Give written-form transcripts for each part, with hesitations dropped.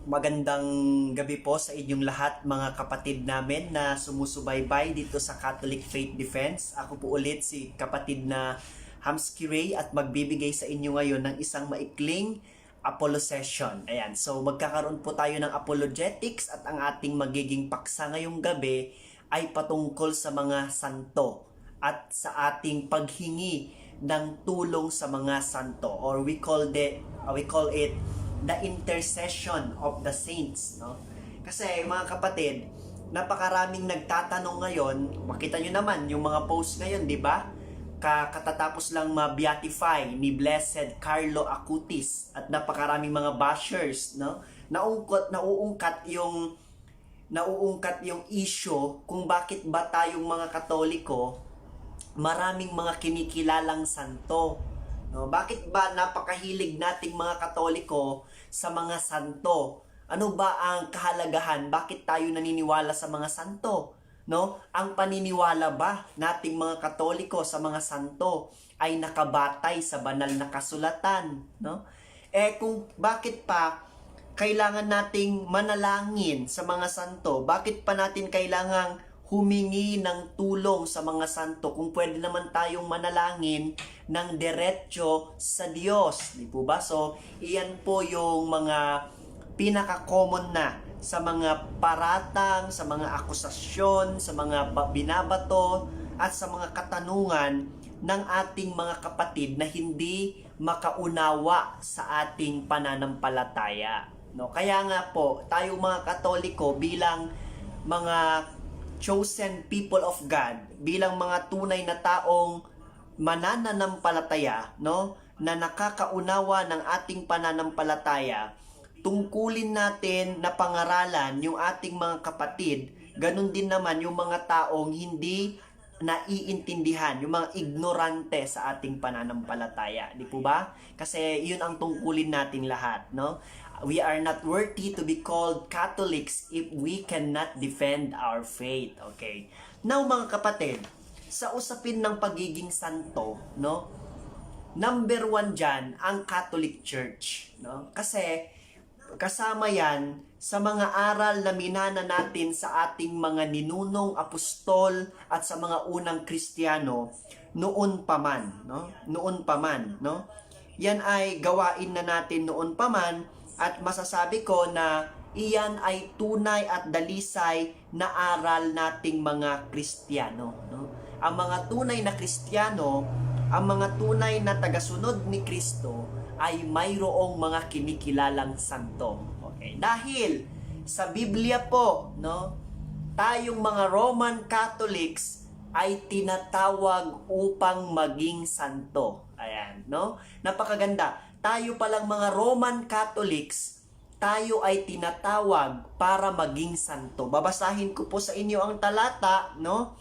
Magandang gabi po sa inyong lahat mga kapatid namin na sumusubaybay dito sa Catholic Faith Defense. Ako po ulit si kapatid na Hamsky Ray at magbibigay sa inyo ngayon ng isang maikling Apollo session. Ayan, so magkakaroon po tayo ng apologetics at ang ating magiging paksa ngayong gabi ay patungkol sa mga santo at sa ating paghingi ng tulong sa mga santo, or we call it the intercession of the saints, no? Kasi mga kapatid, napakaraming nagtatanong ngayon. Makita nyo naman yung mga post ngayon, di ba? Katatapos lang ma-beatify ni Blessed Carlo Acutis at napakaraming mga bashers, no? Nauungkat yung issue kung bakit ba tayong mga Katoliko maraming mga kinikilalang santo. No, bakit ba napakahilig nating mga Katoliko sa mga santo? Ano ba ang kahalagahan? Bakit tayo naniniwala sa mga santo? No? Ang paniniwala ba nating mga Katoliko sa mga santo ay nakabatay sa banal na kasulatan, no? Kung bakit pa kailangan nating manalangin sa mga santo? Bakit pa natin kailangang humingi ng tulong sa mga santo kung pwede naman tayong manalangin ng diretso sa Diyos, di po ba? So, iyan po yung mga pinaka-common na sa mga paratang, sa mga akusasyon, sa mga binabato, at sa mga katanungan ng ating mga kapatid na hindi makaunawa sa ating pananampalataya. No? Kaya nga po, tayong mga Katoliko bilang mga chosen people of God, bilang mga tunay na taong manananampalataya, no, na nakakaunawa ng ating pananampalataya, tungkulin natin na pangaralan yung ating mga kapatid, ganun din naman yung mga taong hindi naiintindihan, yung mga ignorante sa ating pananampalataya, di po ba? Kasi yun ang tungkulin natin lahat, no? We are not worthy to be called Catholics if we cannot defend our faith. Okay. Now mga kapatid, sa usapin ng pagiging santo, no? Number 1 dyan, ang Catholic Church, no? Kasi kasama yan sa mga aral na minana natin sa ating mga ninunong apostol at sa mga unang Kristiyano noon pa man, no? Noon pa man, no? Yan ay gawain na natin noon pa man. At masasabi ko na iyan ay tunay at dalisay na aral nating mga Kristiyano, no? Ang mga tunay na Kristiyano, ang mga tunay na tagasunod ni Kristo ay mayroong mga kinikilalang santo. Okay? Dahil sa Biblia po, no, tayong mga Roman Catholics ay tinatawag upang maging santo. Ayan, no? Napakaganda. Tayo palang mga Roman Catholics, tayo ay tinatawag para maging santo. Babasahin ko po sa inyo ang talata, no?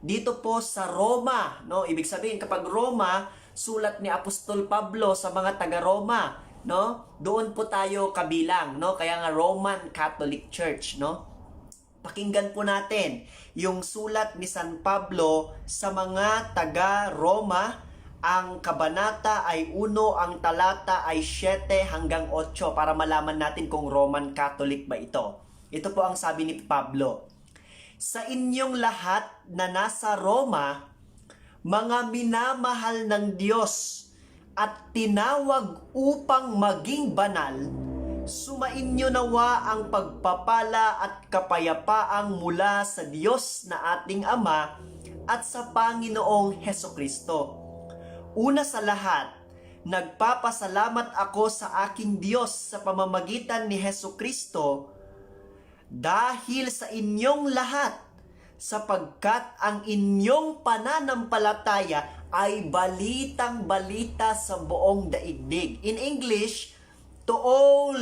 Dito po sa Roma, no? Ibig sabihin kapag Roma, sulat ni Apostol Pablo sa mga taga-Roma, no? Doon po tayo kabilang, no? Kaya nga Roman Catholic Church, no? Pakinggan po natin yung sulat ni San Pablo sa mga taga-Roma. Ang kabanata ay 1, ang talata ay 7 hanggang 8 para malaman natin kung Roman Catholic ba ito. Ito po ang sabi ni Pablo. Sa inyong lahat na nasa Roma, mga minamahal ng Diyos at tinawag upang maging banal, sumainyo nawa ang pagpapala at kapayapaang mula sa Diyos na ating Ama at sa Panginoong Hesukristo. Una sa lahat, nagpapasalamat ako sa aking Diyos sa pamamagitan ni Hesukristo dahil sa inyong lahat, sapagkat ang inyong pananampalataya ay balitang-balita sa buong daigdig. In English, to all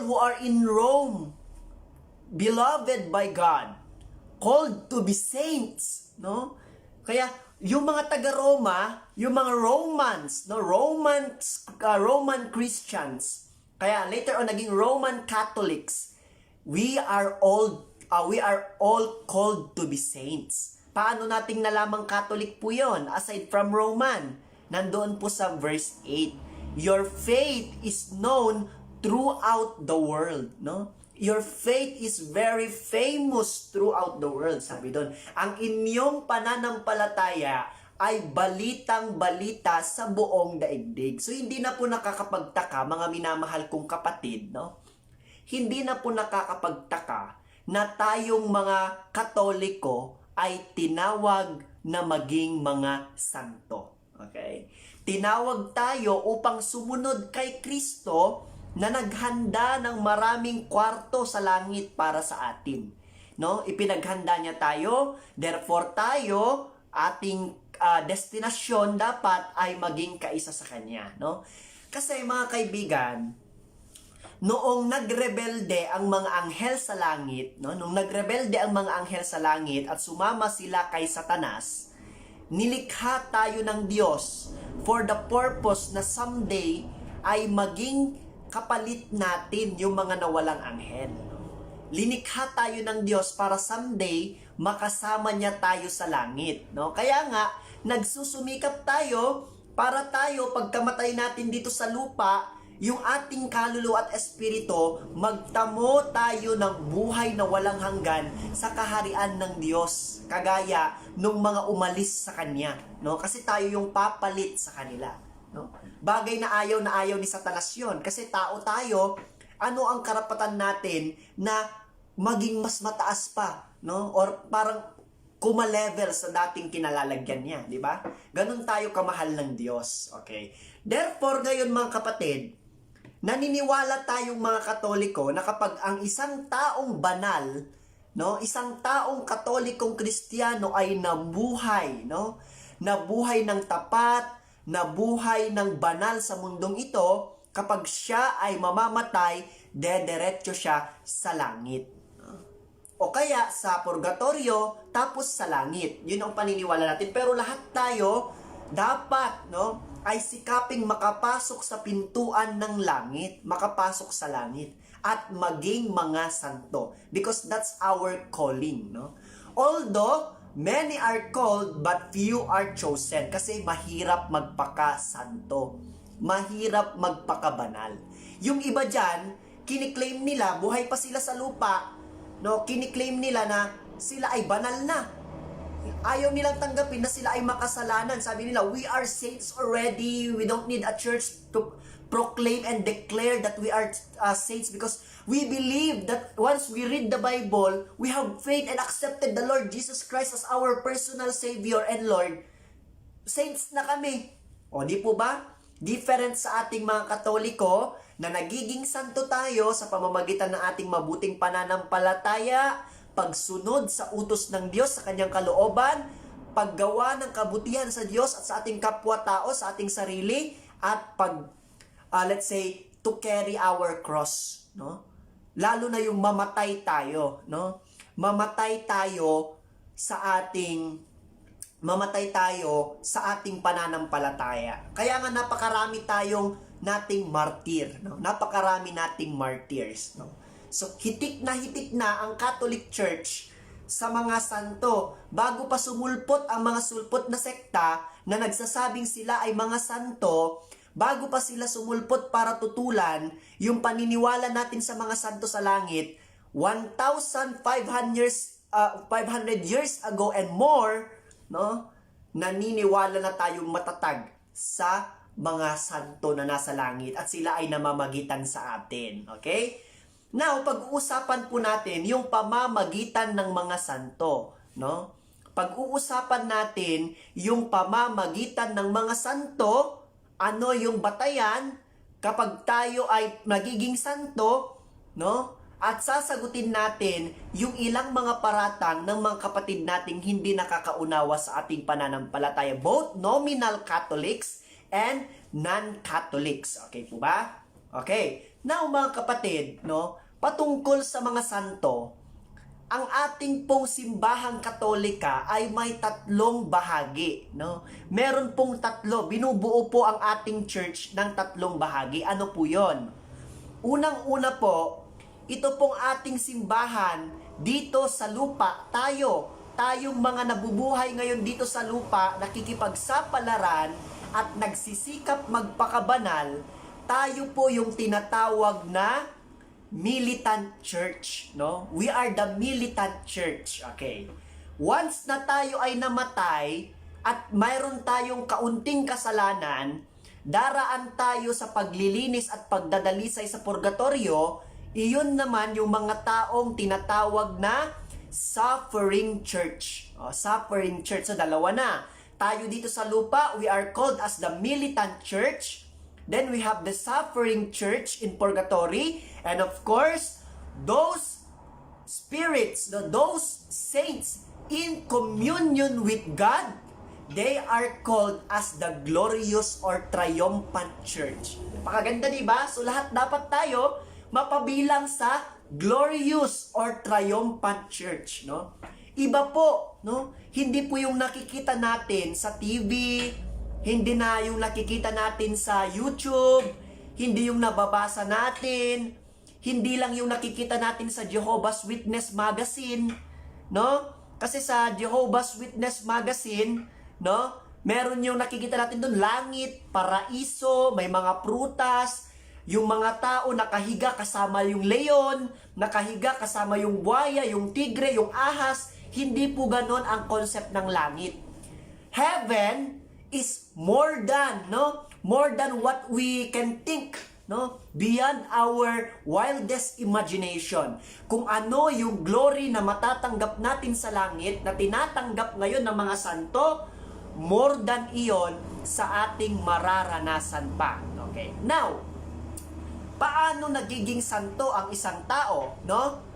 who are in Rome, beloved by God, called to be saints, no? Kaya yung mga taga-Roma, yung mga Romans, no, Roman Christians, kaya later on naging Roman Catholics, we are all called to be saints. Paano nating nalamang Catholic po yon? Aside from Roman, nandoon po sa verse 8. Your faith is known throughout the world, no? Your faith is very famous throughout the world, sabi doon. Ang inyong pananampalataya ay balitang-balita sa buong daigdig. So, hindi na po nakakapagtaka, mga minamahal kong kapatid, no? Hindi na po nakakapagtaka na tayong mga Katoliko ay tinawag na maging mga santo. Okay? Tinawag tayo upang sumunod kay Kristo na naghanda ng maraming kwarto sa langit para sa atin. No? Ipinaghanda niya tayo, therefore tayo, ating destinasyon dapat ay maging kaisa sa Kanya. No? Kasi mga kaibigan, noong nagrebelde ang mga anghel sa langit, no? Nung nagrebelde ang mga anghel sa langit at sumama sila kay Satanas, nilikha tayo ng Diyos for the purpose na someday ay maging kapalit natin yung mga nawalang anghel. Linikha tayo ng Diyos para someday makasama niya tayo sa langit. No? Kaya nga, nagsusumikap tayo para tayo, pagkamatay natin dito sa lupa, yung ating kaluluwa at espiritu, magtamo tayo ng buhay na walang hanggan sa kaharian ng Diyos. Kagaya nung mga umalis sa Kanya. No? Kasi tayo yung papalit sa kanila. No? Bagay na ayaw ni Satanas yun. Kasi tao tayo, ano ang karapatan natin na maging mas mataas pa, no? Or parang kumalevel sa dating kinalalagyan niya, di ba? Ganun tayo kamahal ng Diyos, okay? Therefore, ngayon mga kapatid, naniniwala tayong mga Katoliko na kapag ang isang taong banal, no, isang taong Katolikong Kristiyano ay nabuhay, no? Nabuhay ng tapat, nabuhay ng banal sa mundong ito, kapag siya ay mamamatay, dederetso siya sa langit. O kaya sa purgatorio, tapos sa langit. Yun ang paniniwala natin. Pero lahat tayo, dapat, no, ay sikaping makapasok sa pintuan ng langit, makapasok sa langit, at maging mga santo. Because that's our calling, no? Although, many are called, but few are chosen. Kasi mahirap magpaka-santo. Mahirap magpaka-banal. Yung iba dyan, kiniklaim nila, buhay pa sila sa lupa, no? Kiniklaim nila na sila ay banal na. Ayaw nilang tanggapin na sila ay makasalanan. Sabi nila, we are saints already. We don't need a church to proclaim and declare that we are saints because we believe that once we read the Bible, we have faith and accepted the Lord Jesus Christ as our personal Savior and Lord. Saints na kami. O di po ba? Different sa ating mga Katoliko na nagiging santo tayo sa pamamagitan ng ating mabuting pananampalataya, pagsunod sa utos ng Diyos sa kanyang kalooban, paggawa ng kabutihan sa Diyos at sa ating kapwa-tao, sa ating sarili, at let's say, to carry our cross, no? Lalo na yung mamatay tayo, no? Mamatay tayo sa ating pananampalataya. Kaya nga napakarami nating martir, no? Napakarami nating martyrs, no? So hitik na ang Catholic Church sa mga santo bago pa sumulpot ang mga sulpot na sekta na nagsasabing sila ay mga santo. Bago pa sila sumulpot para tutulan yung paniniwala natin sa mga santo sa langit, 1,500 years ago and more, no? Naniniwala na tayong matatag sa mga santo na nasa langit at sila ay namamagitan sa atin. Okay? Now, pag-uusapan po natin yung pamamagitan ng mga santo, no? Pag-uusapan natin yung pamamagitan ng mga santo, ano yung batayan kapag tayo ay magiging santo, no? At sasagutin natin yung ilang mga paratang ng mga kapatid nating hindi nakakaunawa sa ating pananampalataya, both nominal Catholics and non-Catholics. Okay po ba? Okay. Now mga kapatid, no, patungkol sa mga santo, ang ating pong simbahang Katolika ay may tatlong bahagi, no? Meron pong tatlo, binubuo po ang ating church ng tatlong bahagi. Ano po 'yon? Unang-una po, ito pong ating simbahan dito sa lupa, tayong mga nabubuhay ngayon dito sa lupa, nakikipagsapalaran at nagsisikap magpakabanal, tayo po yung tinatawag na militant church, no? We are the militant church, okay? Once na tayo ay namatay at mayroon tayong kaunting kasalanan, daraan tayo sa paglilinis at pagdadalisay sa purgatorio, iyon naman yung mga taong tinatawag na suffering church. Suffering church. So, dalawa na. Tayo dito sa lupa, we are called as the militant church. Then we have the suffering church in purgatory. And of course, those spirits, those saints in communion with God, they are called as the glorious or triumphant church. Napakaganda, diba? So lahat dapat tayo mapabilang sa glorious or triumphant church, no? Iba po, no? Hindi po yung nakikita natin sa TV, hindi na yung nakikita natin sa YouTube, hindi yung nababasa natin, hindi lang yung nakikita natin sa Jehovah's Witness magazine, no? Kasi sa Jehovah's Witness magazine, no, meron yung nakikita natin doon, langit, paraiso, may mga prutas, yung mga tao nakahiga kasama yung leon, nakahiga kasama yung buhaya, yung tigre, yung ahas. Hindi po ganon ang concept ng langit. Heaven is more than, no? More than what we can think, no? Beyond our wildest imagination. Kung ano yung glory na matatanggap natin sa langit, na tinatanggap ngayon ng mga santo, more than iyon sa ating mararanasan pa. Okay? Now, paano nagiging santo ang isang tao, no?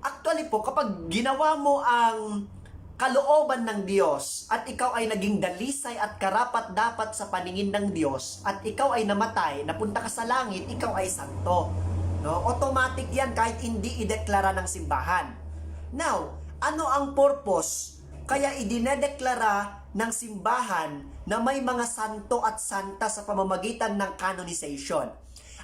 Actually po, kapag ginawa mo ang kalooban ng Diyos at ikaw ay naging dalisay at karapat-dapat sa paningin ng Diyos at ikaw ay namatay, napunta ka sa langit, ikaw ay santo. No? Automatic yan kahit hindi ideklara ng simbahan. Now, ano ang purpose? Kaya idinedeklara ng simbahan na may mga santo at santa sa pamamagitan ng canonization.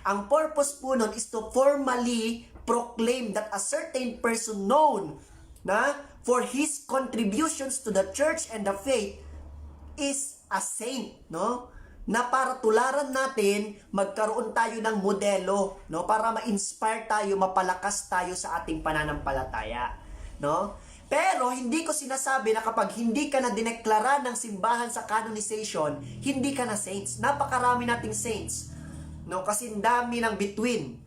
Ang purpose po nun is to formally proclaim that a certain person known na for his contributions to the church and the faith is a saint, no? Na para tularan natin, magkaroon tayo ng modelo, no? Para ma-inspire tayo, mapalakas tayo sa ating pananampalataya, no? Pero hindi ko sinasabi na kapag hindi ka na dineklara ng simbahan sa canonization, hindi ka na saints. Napakarami nating saints, no? Kasi dami ng between.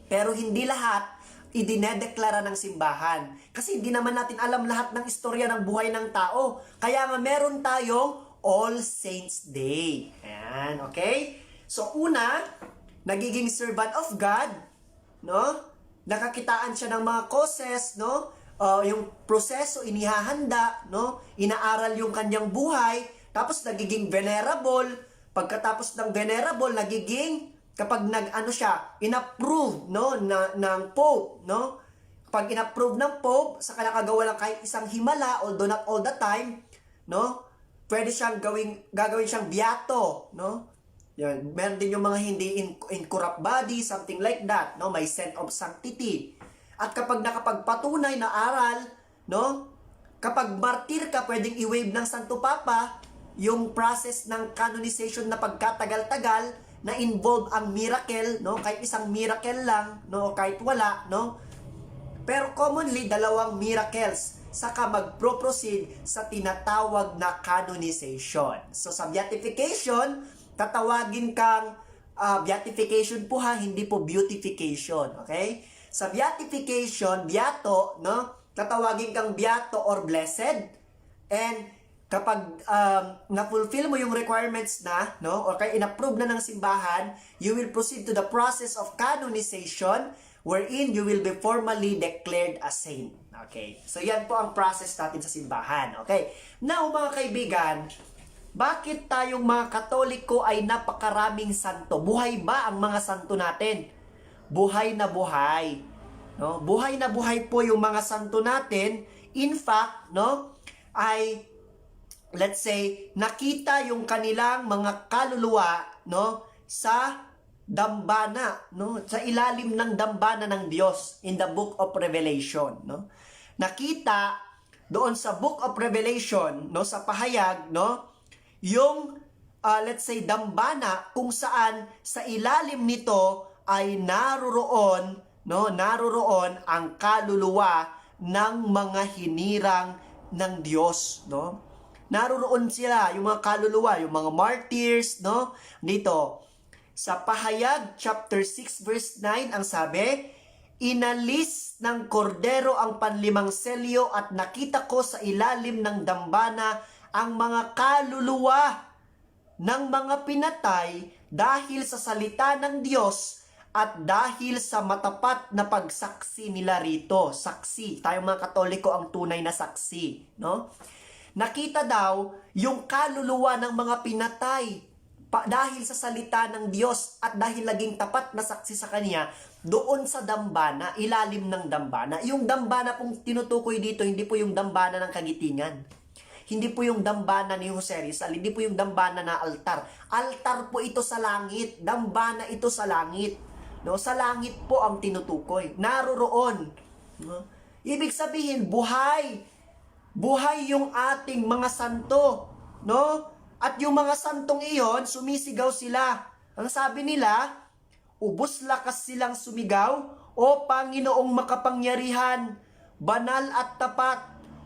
Pero hindi lahat idinedeklara ng simbahan. Kasi hindi naman natin alam lahat ng istorya ng buhay ng tao. Kaya nga meron tayong All Saints Day. Ayan, okay? So una, nagiging servant of God, no? Nakakitaan siya ng mga causes, no? Yung proseso inihahanda, no? Inaaral yung kanyang buhay, tapos nagiging venerable. Pagkatapos ng venerable, nagiging kapag inapprove, no, ng Pope, no? Kapag inapprove ng Pope, sa nakagawa lang kahit isang himala, although not all the time, no? Pwede siyang gagawin siyang beato, no? Yan, meron din yung mga hindi incorrupt body, something like that, no? May scent of sanctity. At kapag nakapagpatunay na aral, no? Kapag martir ka, pwedeng i-waive ng Santo Papa yung process ng canonization na pagkatagal-tagal na involve ang miracle, no? Kahit isang miracle lang, no? Kahit wala, no? Pero commonly, dalawang miracles saka mag-proceed sa tinatawag na canonization. So sa beatification, tatawagin kang beatification po ha, hindi po beautification, okay? Sa beatification, beato, no? Tatawagin kang beato or blessed. And kapag na-fulfill mo yung requirements na, no, or kaya in-approve na ng simbahan, you will proceed to the process of canonization wherein you will be formally declared a saint. Okay? So, yan po ang process natin sa simbahan. Okay? Now, mga kaibigan, bakit tayong mga Katoliko ay napakaraming santo? Buhay ba ang mga santo natin? Buhay na buhay. No? Buhay na buhay po yung mga santo natin. In fact, no, ay let's say, nakita yung kanilang mga kaluluwa, no, sa dambana, no, sa ilalim ng dambana ng Diyos in the Book of Revelation, no. Nakita doon sa Book of Revelation, no, sa pahayag, no, yung let's say, dambana, kung saan sa ilalim nito ay naroon ang kaluluwa ng mga hinirang ng Diyos, no? Naroon sila, yung mga kaluluwa, yung mga martyrs, no? Dito, sa Pahayag chapter 6 verse 9, ang sabi, inalis ng kordero ang panlimang selyo at nakita ko sa ilalim ng dambana ang mga kaluluwa ng mga pinatay dahil sa salita ng Diyos at dahil sa matapat na pagsaksi nila rito. Saksi. Tayong mga Katoliko ang tunay na saksi, no? Nakita daw yung kaluluwa ng mga pinatay dahil sa salita ng Diyos at dahil naging tapat na saksi sa Kanya doon sa dambana, ilalim ng dambana. Yung dambana pong tinutukoy dito, hindi po yung dambana ng Kagitingan. Hindi po yung dambana ni Jose Rizal, hindi po yung dambana na altar. Altar po ito sa langit, dambana ito sa langit. No, sa langit po ang tinutukoy. Naroroon. No? Ibig sabihin, buhay. Buhay yung ating mga santo. No? At yung mga santong iyon, sumisigaw sila. Ang sabi nila, ubos lakas silang sumigaw, O Panginoong makapangyarihan, banal at tapat,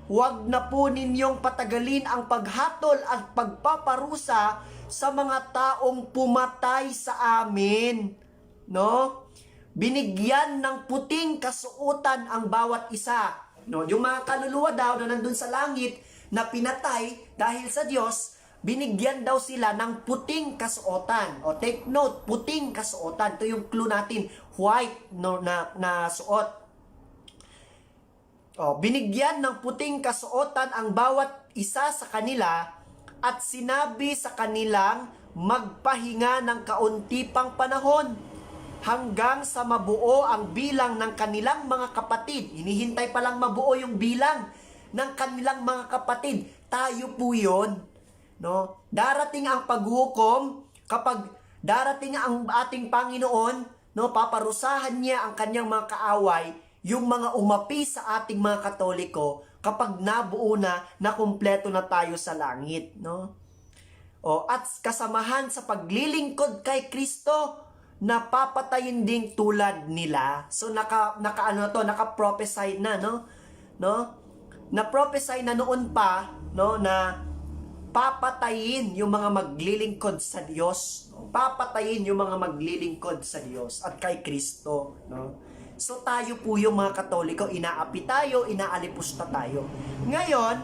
huwag na po ninyong patagalin ang paghatol at pagpaparusa sa mga taong pumatay sa amin. No? Binigyan ng puting kasuotan ang bawat isa. No? Yung mga kaluluwa daw na nandun sa langit na pinatay dahil sa Diyos, binigyan daw sila ng puting kasuotan. O take note, puting kasuotan. Ito yung clue natin, white no, na suot. O, binigyan ng puting kasuotan ang bawat isa sa kanila at sinabi sa kanilang magpahinga ng kaunti pang panahon hanggang sa mabuo ang bilang ng kanilang mga kapatid. Hinihintay palang mabuo yung bilang ng kanilang mga kapatid. Tayo po yun. No? Darating ang paghukom kapag darating ang ating Panginoon, no, paparusahan niya ang kanyang mga kaaway, yung mga umapi sa ating mga Katoliko kapag nabuo na kumpleto na tayo sa langit, no? O at kasamahan sa paglilingkod kay Kristo, napapatayin ding tulad nila. So naka-prophesy na, no? No? Na-prophesy na noon pa, no, na papatayin yung mga maglilingkod sa Diyos. Papatayin yung mga maglilingkod sa Diyos at kay Kristo, no? So tayo po yung mga Katoliko, inaapi tayo, inaalipusta tayo. Ngayon,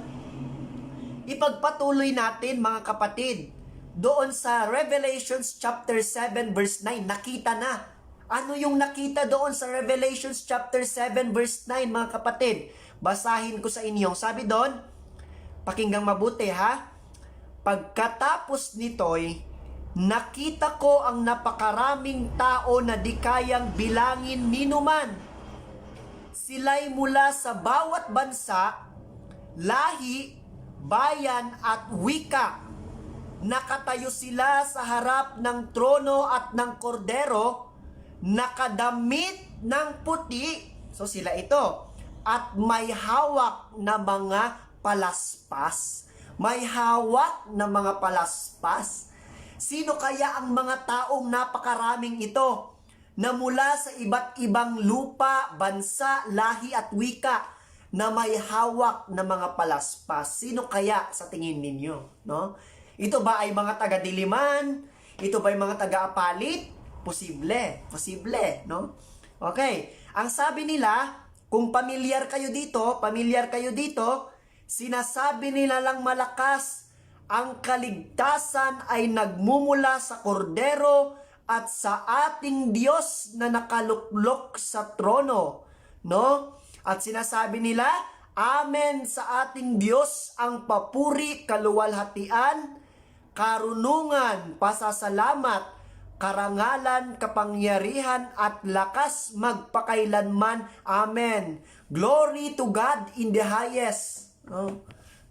ipagpatuloy natin mga kapatid, doon sa Revelations chapter 7 verse 9, nakita na. Ano yung nakita doon sa Revelations chapter 7 verse 9 mga kapatid? Basahin ko sa inyo. Sabi doon, pakinggang mabuti ha. Pagkatapos nito'y, nakita ko ang napakaraming tao na di kayang bilangin ninuman. Sila'y mula sa bawat bansa, lahi, bayan at wika. Nakatayo sila sa harap ng trono at ng kordero, nakadamit ng puti. So sila ito. At may hawak na mga palaspas. May hawak na mga palaspas. Sino kaya ang mga taong napakaraming ito na mula sa iba't ibang lupa, bansa, lahi at wika na may hawak na mga palaspas? Sino kaya sa tingin ninyo? No? Ito ba ay mga taga-Diliman? Ito ba ay mga taga-Apalit? Posible. Posible, no? Okay. Ang sabi nila, kung pamilyar kayo dito, sinasabi nila lang malakas, ang kaligtasan ay nagmumula sa kordero at sa ating Diyos na nakaluklok sa trono, no? At sinasabi nila, amen sa ating Diyos ang papuri, kaluwalhatian, karunungan, pasasalamat, karangalan, kapangyarihan at lakas magpakailanman. Amen. Glory to God in the highest.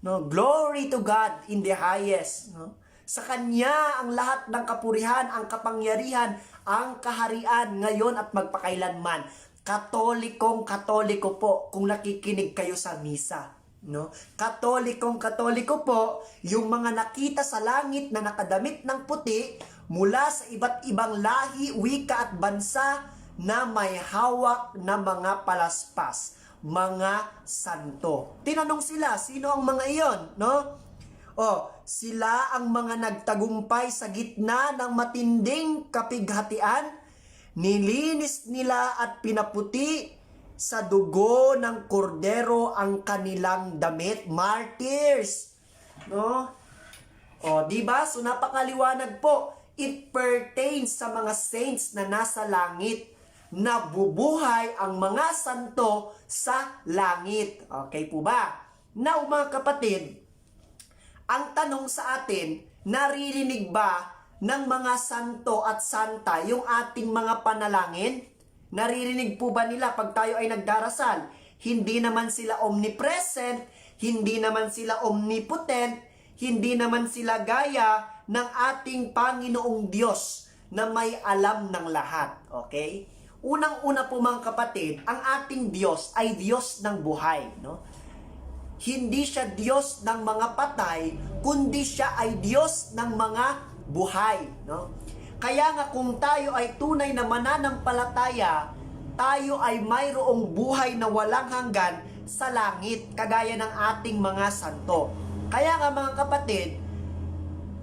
No, glory to God in the highest. No? Sa Kanya ang lahat ng kapurihan, ang kapangyarihan, ang kaharian ngayon at magpakailanman. Katoliko po kung nakikinig kayo sa misa. No? Katoliko po, yung mga nakita sa langit na nakadamit ng puti mula sa iba't ibang lahi, wika at bansa na may hawak na mga palaspas, mga santo. Tinanong sila, sino ang mga iyon? No? Sila ang mga nagtagumpay sa gitna ng matinding kapighatian, nilinis nila at pinaputi sa dugo ng kordero ang kanilang damit. Martyrs. No? Di ba? So napakaliwanag po. It pertains sa mga saints na nasa langit. Nabubuhay ang mga santo sa langit. Okay po ba? Now mga kapatid, ang tanong sa atin, naririnig ba ng mga santo at santa yung ating mga panalangin? Naririnig po ba nila pag tayo ay nagdarasal? Hindi naman sila omnipresent, hindi naman sila omnipotent, hindi naman sila gaya ng ating Panginoong Diyos na may alam ng lahat. Okay? Unang-una po mga kapatid, ang ating Diyos ay Diyos ng buhay. No? Hindi siya Diyos ng mga patay, kundi siya ay Diyos ng mga buhay. No? Kaya nga kung tayo ay tunay na mananampalataya, tayo ay mayroong buhay na walang hanggan sa langit, kagaya ng ating mga santo. Kaya nga mga kapatid,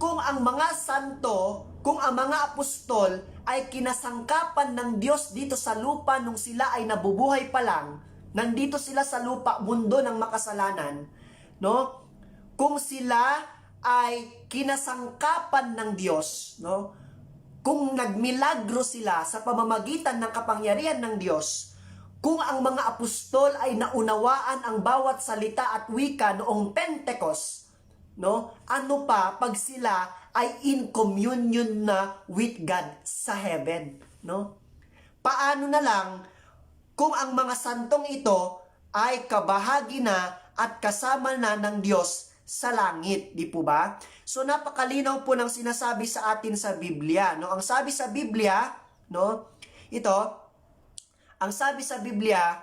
kung ang mga santo, kung ang mga apostol ay kinasangkapan ng Diyos dito sa lupa nung sila ay nabubuhay pa lang, nandito sila sa lupa, mundo ng makasalanan, no? Kung sila ay kinasangkapan ng Diyos, no? Kung nagmilagro sila sa pamamagitan ng kapangyarihan ng Diyos, kung ang mga apostol ay naunawaan ang bawat salita at wika noong Pentecost, no? Ano pa pag sila ay in communion na with God sa heaven, no? Paano na lang kung ang mga santong ito ay kabahagi na at kasama na ng Diyos sa langit, di po ba? So napakalinaw po ng sinasabi sa atin sa Biblia, no? Ang sabi sa Biblia, no? Ito, ang sabi sa Biblia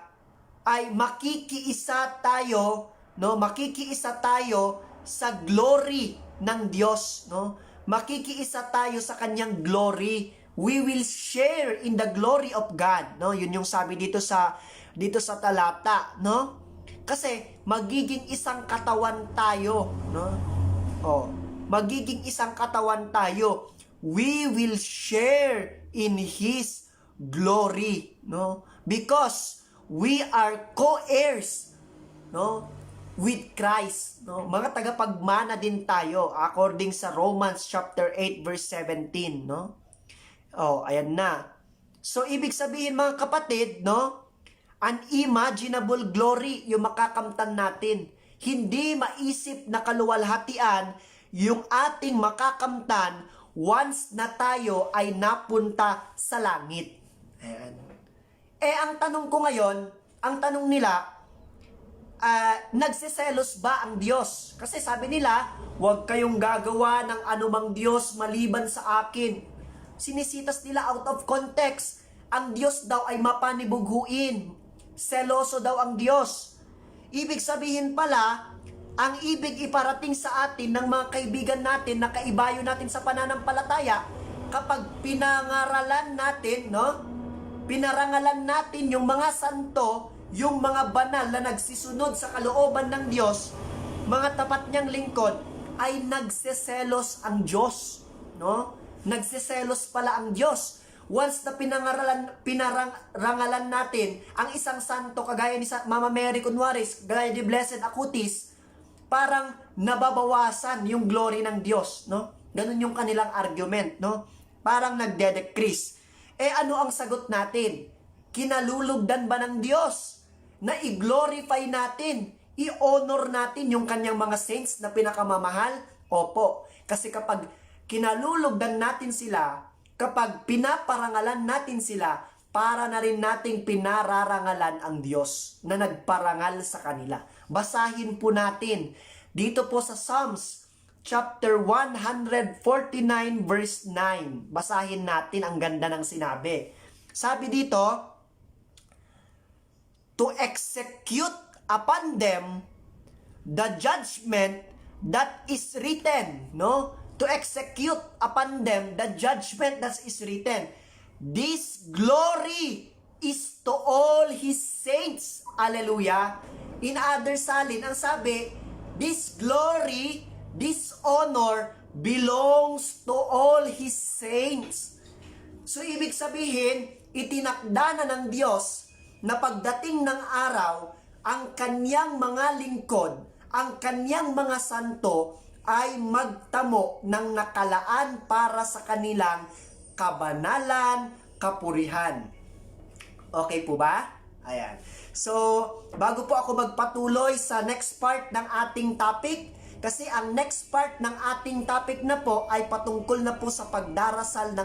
ay makikiisa tayo, no? Makikiisa tayo sa glory ng Diyos, no? Makikiisa tayo sa kanyang glory. We will share in the glory of God, no? Yun yung sabi dito sa talata, no? Kasi magiging isang katawan tayo, no? Magiging isang katawan tayo. We will share in His glory, no? Because we are co-heirs, no? With Christ, no? Mga tagapagmana din tayo according sa Romans chapter 8 verse 17, no? Ayan na. So, ibig sabihin mga kapatid, no? Unimaginable glory yung makakamtan natin. Hindi maisip na kaluwalhatian yung ating makakamtan once na tayo ay napunta sa langit. Ayan. Ang tanong ko ngayon, ang tanong nila, nagsiselos ba ang Diyos? Kasi sabi nila, huwag kayong gagawa ng anumang Diyos maliban sa akin. Sinisitas nila out of context. Ang Diyos daw ay mapanibughuin. Seloso daw ang Diyos. Ibig sabihin pala, ang ibig iparating sa atin ng mga kaibigan natin na kaibayo natin sa pananampalataya, kapag pinangaralan natin, no? Pinarangalan natin yung mga santo, yung mga banal na nagsisunod sa kalooban ng Diyos, mga tapat niyang lingkod, ay nagseselos ang Diyos, no? Nagseselos pala ang Diyos. Once na pinarangalan natin ang isang santo, kagaya ni Mama Mary Kunwaris, kagaya ni Blessed Acutis, parang nababawasan yung glory ng Diyos, no? Ganun yung kanilang argument, no? Parang nagde-decrease. Ano ang sagot natin? Kinalulugdan ba ng Diyos na i-glorify natin, i-honor natin yung kanyang mga saints na pinakamamahal? Opo. Kasi kapag kinalulugdan natin sila, kapag pinaparangalan natin sila, para na rin nating pinararangalan ang Diyos na nagparangal sa kanila. Basahin po natin dito po sa Psalms chapter 149 verse 9. Basahin natin, ang ganda ng sinabi. Sabi dito, to execute upon them the judgment that is written, no? To execute upon them the judgment that is written. This glory is to all His saints. Hallelujah. In other salin, ang sabi, this glory, this honor belongs to all His saints. So, ibig sabihin, itinakda na ng Diyos na pagdating ng araw, ang kanyang mga lingkod, ang kanyang mga santo, ay magtamo ng nakalaan para sa kanilang kabanalan, kapurihan. Okay po ba? Ayan. So, bago po ako magpatuloy sa next part ng ating topic, kasi ang next part ng ating topic na po ay patungkol na po sa pagdarasal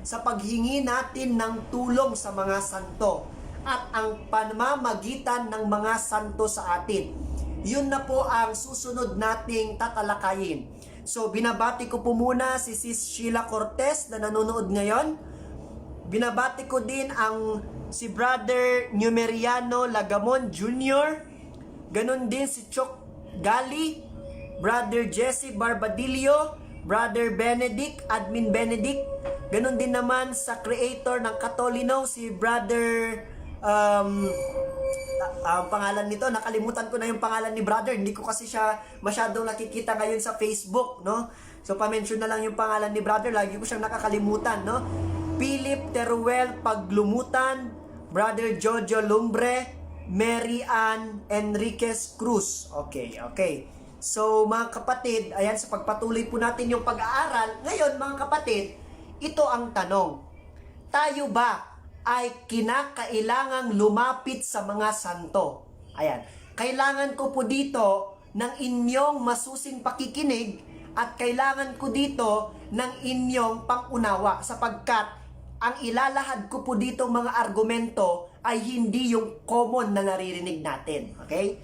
sa paghingi natin ng tulong sa mga santo at ang pamamagitan ng mga santo sa atin. Yun na po ang susunod nating tatalakayin. So, binabati ko po muna si Sis Sheila Cortez na nanonood ngayon. Binabati ko din si Brother Numeriano Lagamon Jr. Ganon din si Chok Gali, Brother Jesse Barbadillo, Brother Benedict, Admin Benedict. Ganon din naman sa creator ng Katolino, si Brother ang pangalan nito, nakalimutan ko na yung pangalan ni brother. Hindi ko kasi siya masyadong nakikita ngayon sa Facebook, no? So, pa-mention na lang yung pangalan ni brother. Lagi ko siyang nakakalimutan, no? Philip Teruel Paglumutan, Brother Jojo Lumbre, Mary Ann Enriquez Cruz. Okay. So, mga kapatid, ayan, sa pagpatuloy po natin yung pag-aaral. Ngayon, mga kapatid, ito ang tanong. Tayo ba ay kinakailangang lumapit sa mga santo? Ayan. Kailangan ko po dito ng inyong masusing pakikinig at kailangan ko dito ng inyong pangunawa sapagkat ang ilalahad ko po dito mga argumento ay hindi yung common na naririnig natin. Okay?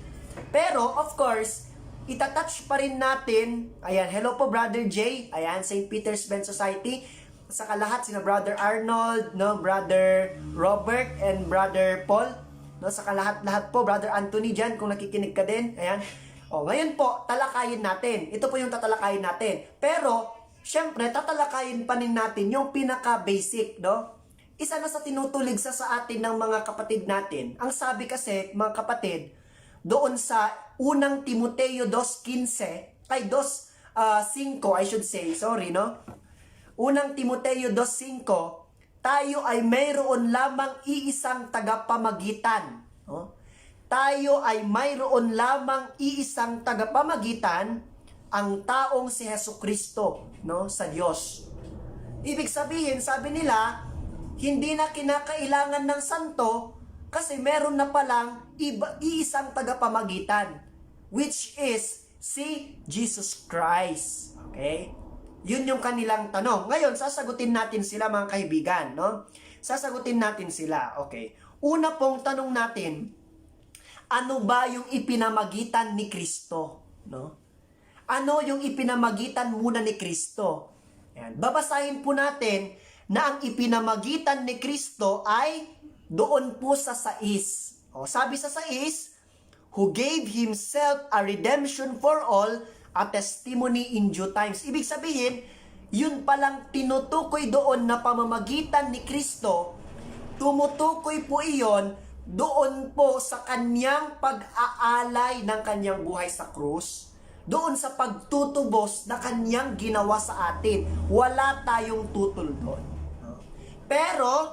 Pero, of course, itatouch pa rin natin, ayan, hello po Brother J, ayan, St. Peter's Bench Society, saka lahat sina Brother Arnold, no, Brother Robert and Brother Paul, no, saka lahat po Brother Anthony diyan kung nakikinig ka din. Ayan. Ngayon po talakayin natin. Ito po yung tatalakayin natin. Pero syempre tatalakayin pa rin natin yung pinaka-basic, no? Isa na sa tinutulig sa atin ng mga kapatid natin. Ang sabi kasi, mga kapatid, doon sa unang Timoteo 2:15, ay 2:5, I should say, sorry, no? Unang Timoteo 2:5, tayo ay mayroon lamang iisang tagapamagitan. No? Tayo ay mayroon lamang iisang tagapamagitan, ang taong si Hesukristo, no, sa Diyos. Ibig sabihin, sabi nila, hindi na kinakailangan ng santo kasi meron na palang iisang tagapamagitan, which is si Jesus Christ. Okay? Yun yung kanilang tanong. Ngayon, sasagutin natin sila mga kaibigan, no? Sasagutin natin sila, okay. Una pong tanong natin, ano ba yung ipinamagitan ni Kristo, no? Ano yung ipinamagitan muna ni Kristo? Ayan. Babasahin po natin na ang ipinamagitan ni Kristo ay doon po sa 6. Sabi sa 6, who gave Himself a redemption for all, a testimony in due times. Ibig sabihin, yun palang tinutukoy doon na pamamagitan ni Kristo, tumutukoy po iyon doon po sa kanyang pag-aalay ng kanyang buhay sa krus, doon sa pagtutubos na kanyang ginawa sa atin. Wala tayong tutol doon. Pero,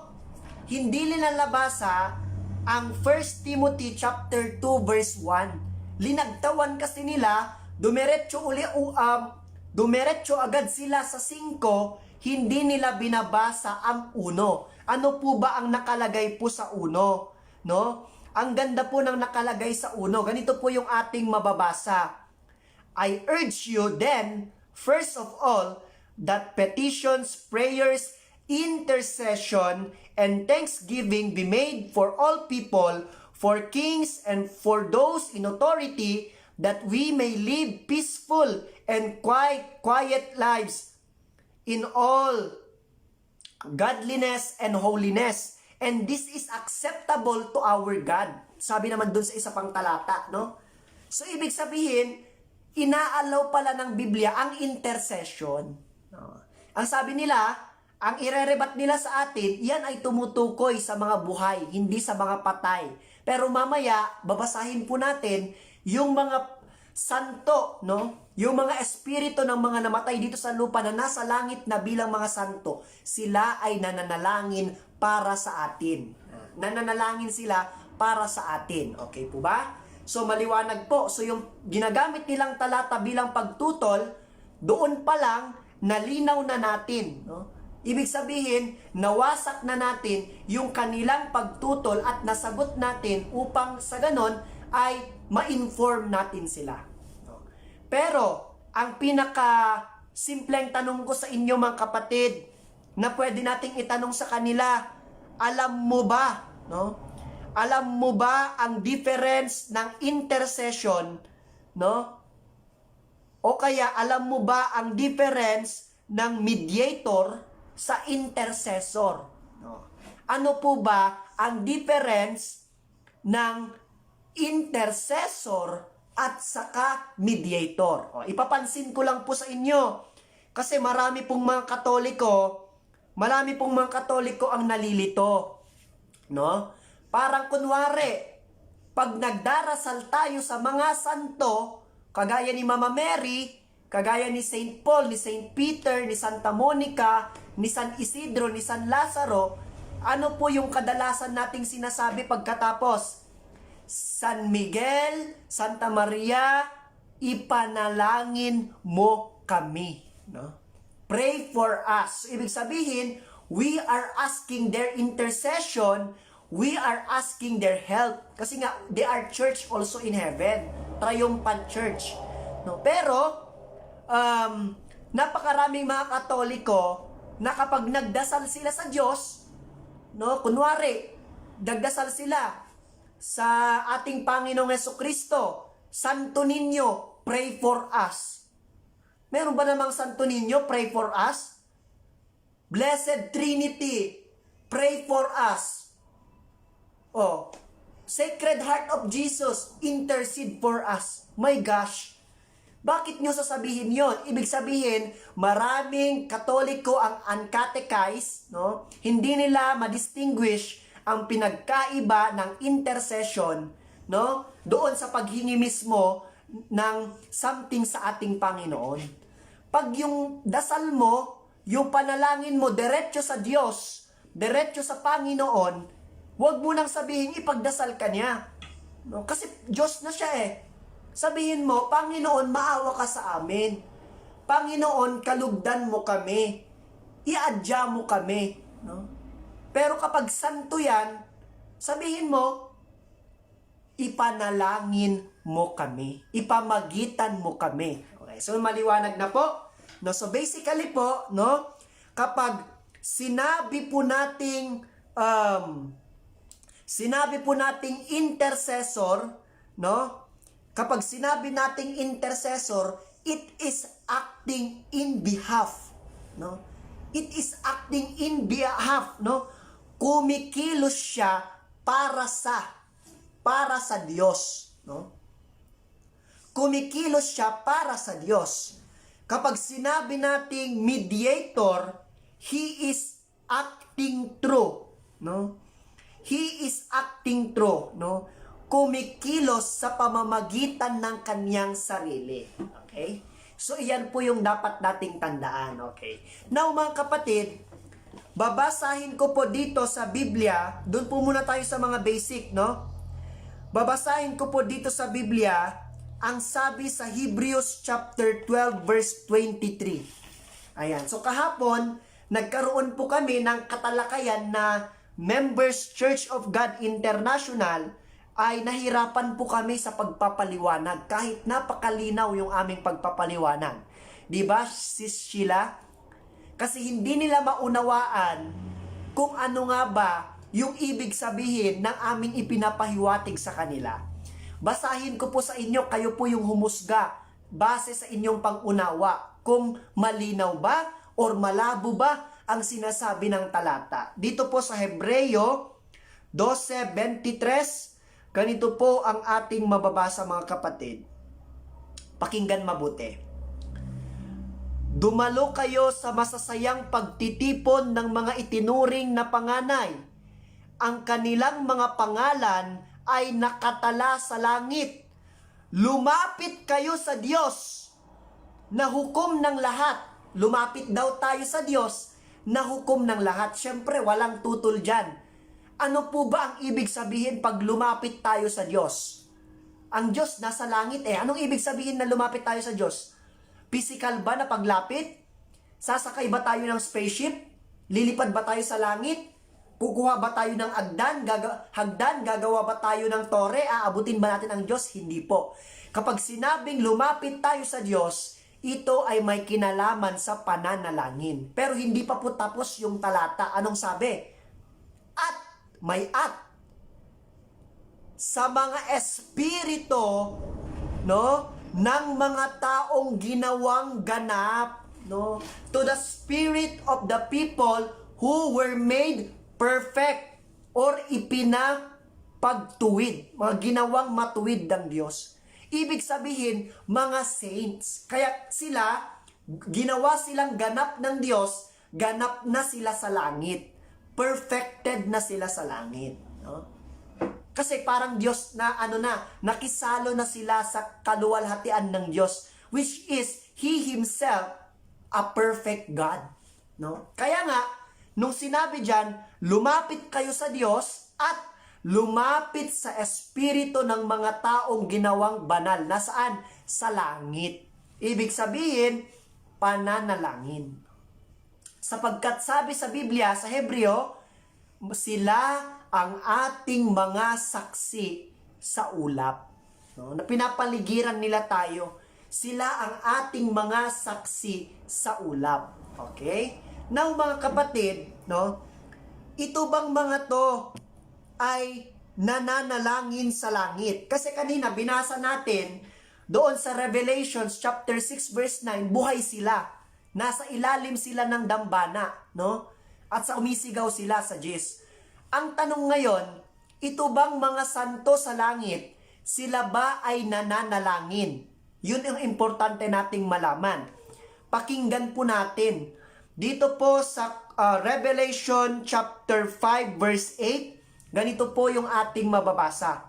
hindi linalabasa ang 1 Timothy chapter 2 verse 1. Linagtawan kasi nila, dumiretso agad sila sa 5, hindi nila binabasa ang 1. Ano po ba ang nakalagay po sa 1? No? Ang ganda po ng nakalagay sa 1. Ganito po yung ating mababasa. I urge you then, first of all, that petitions, prayers, intercession, and thanksgiving be made for all people, for kings and for those in authority, that we may live peaceful and quiet lives in all godliness and holiness. And this is acceptable to our God. Sabi naman dun sa isa pang talata, no? So, ibig sabihin, inaalaw pala ng Biblia ang intercession. No? Ang sabi nila, ang irerebat nila sa atin, yan ay tumutukoy sa mga buhay, hindi sa mga patay. Pero mamaya, babasahin po natin yung mga santo, no? Yung mga espiritu ng mga namatay dito sa lupa na nasa langit na bilang mga santo, sila ay nananalangin para sa atin. Nananalangin sila para sa atin. Okay po ba? So maliwanag po. So yung ginagamit nilang talata bilang pagtutol, doon pa lang nalinaw na natin, no? Ibig sabihin, nawasak na natin yung kanilang pagtutol at nasagot natin upang sa ganon ay ma-inform natin sila. Pero, ang pinaka-simpleng tanong ko sa inyo mga kapatid, na pwede nating itanong sa kanila, alam mo ba, no? Alam mo ba ang difference ng intercession, no? O kaya, alam mo ba ang difference ng mediator sa intercessor? No? Ano po ba ang difference ng intercessor at saka mediator? O, ipapansin ko lang po sa inyo kasi marami pong mga Katoliko ang nalilito, no? Parang kunwari, pag nagdarasal tayo sa mga santo, kagaya ni Mama Mary, kagaya ni St. Paul, ni St. Peter, ni Santa Monica, ni San Isidro, ni San Lazaro, ano po yung kadalasan nating sinasabi pagkatapos? San Miguel, Santa Maria, ipanalangin mo kami. No? Pray for us. Ibig sabihin, we are asking their intercession, we are asking their help. Kasi nga, they are church also in heaven. Triumphant church. No? Pero, napakaraming mga Katoliko na kapag nagdasal sila sa Diyos, no, kunwari, nagdasal sila sa ating Panginoong Hesukristo, Santo Niño, pray for us. Meron ba namang Santo Niño, pray for us? Blessed Trinity, pray for us. Oh, Sacred Heart of Jesus, intercede for us. My gosh, bakit nyo sasabihin yon? Ibig sabihin, maraming Katoliko ang uncatechized, no? Hindi nila ma-distinguish ang pinagkaiba ng intercession, no? Doon sa paghingi mismo ng something sa ating Panginoon. Pag yung dasal mo, yung panalangin mo diretso sa Diyos, diretso sa Panginoon, huwag mo nang sabihin ipagdasal ka niya. No? Kasi Diyos na siya eh. Sabihin mo, Panginoon, maawa ka sa amin. Panginoon, kalugdan mo kami. Iadya mo kami. No? Pero kapag santo yan, sabihin mo, ipanalangin mo kami. Ipamagitan mo kami. Okay, so maliwanag na po. No? So basically po, no, kapag sinabi po nating intercessor, no? Kapag sinabi nating intercessor, it is acting in behalf, no? It is acting in behalf, no? Kumikilos siya para sa Diyos, no? Kumikilos siya para sa Diyos. Kapag sinabi nating mediator, he is acting true, no? He is acting true, no? Kumikilos sa pamamagitan ng kanyang sarili. Okay? So, iyan po yung dapat nating tandaan. Okay? Now, mga kapatid, babasahin ko po dito sa Biblia, doon po muna tayo sa mga basic, no? Babasahin ko po dito sa Biblia, ang sabi sa Hebrews chapter 12 verse 23. Ayan. So, kahapon, nagkaroon po kami ng katalakayan na Members Church of God International ay nahirapan po kami sa pagpapaliwanag kahit napakalinaw yung aming pagpapaliwanag. Diba, Sis Sheila? Kasi hindi nila maunawaan kung ano nga ba yung ibig sabihin ng aming ipinapahiwatig sa kanila. Basahin ko po sa inyo, kayo po yung humusga base sa inyong pangunawa kung malinaw ba or malabo ba ang sinasabi ng talata. Dito po sa Hebreo 12:23 Ganito po ang ating mababasa mga kapatid. Pakinggan mabuti. Dumalo kayo sa masasayang pagtitipon ng mga itinuring na panganay. Ang kanilang mga pangalan ay nakatala sa langit. Lumapit kayo sa Diyos na hukom ng lahat. Lumapit daw tayo sa Diyos na hukom ng lahat. Siyempre, walang tutol dyan. Ano po ba ang ibig sabihin pag lumapit tayo sa Diyos? Ang Diyos nasa langit eh. Anong ibig sabihin na lumapit tayo sa Diyos? Physical ba na paglapit? Sasakay ba tayo ng spaceship? Lilipad ba tayo sa langit? Kukuha ba tayo ng hagdan? Gagawa ba tayo ng tore? Aabutin ba natin ang Diyos? Hindi po. Kapag sinabing lumapit tayo sa Diyos, ito ay may kinalaman sa pananalangin. Pero hindi pa po tapos yung talata. Anong sabi? May sa mga espiritu, no, ng mga taong ginawang ganap, no, to the spirit of the people who were made perfect or ipinapagtuwid, mga ginawang matuwid ng Diyos. Ibig sabihin, mga saints. Kaya ginawa silang ganap ng Diyos, ganap na sila sa langit. Perfected na sila sa langit. No? Kasi parang Diyos na nakisalo na sila sa kaluwalhatian ng Diyos, which is He Himself a perfect God. No? Kaya nga, nung sinabi dyan, lumapit kayo sa Diyos at lumapit sa espiritu ng mga taong ginawang banal. Nasaan? Sa langit. Ibig sabihin, pananalangin. Sapagkat sabi sa Biblia, sa Hebreo, sila ang ating mga saksi sa ulap. No? Na pinapaligiran nila tayo. Sila ang ating mga saksi sa ulap. Okay? Now mga kapatid, no? Ito bang mga to ay nananalangin sa langit? Kasi kanina binasa natin doon sa Revelations chapter 6 verse 9, buhay sila. Nasa ilalim sila ng dambana, no? At sa umisigaw sila sa Diyos. Ang tanong ngayon, ito bang mga santo sa langit, sila ba ay nananalangin? Yun ang importante nating malaman. Pakinggan po natin. Dito po sa Revelation chapter 5 verse 8, ganito po yung ating mababasa.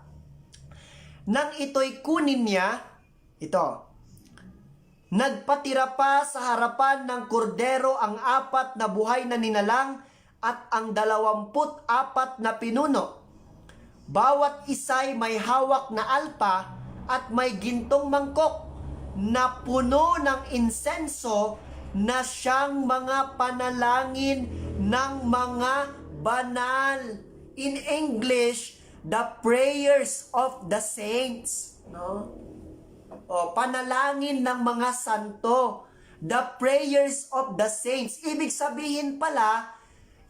Nang ito'y kunin niya, ito, nagpatira pa sa harapan ng kordero ang 4 na buhay na nilalang at ang 24 na pinuno. Bawat isa'y may hawak na alpa at may gintong mangkok na puno ng insenso na siyang mga panalangin ng mga banal. In English, the prayers of the saints. No? Panalangin ng mga santo. The prayers of the saints. Ibig sabihin pala,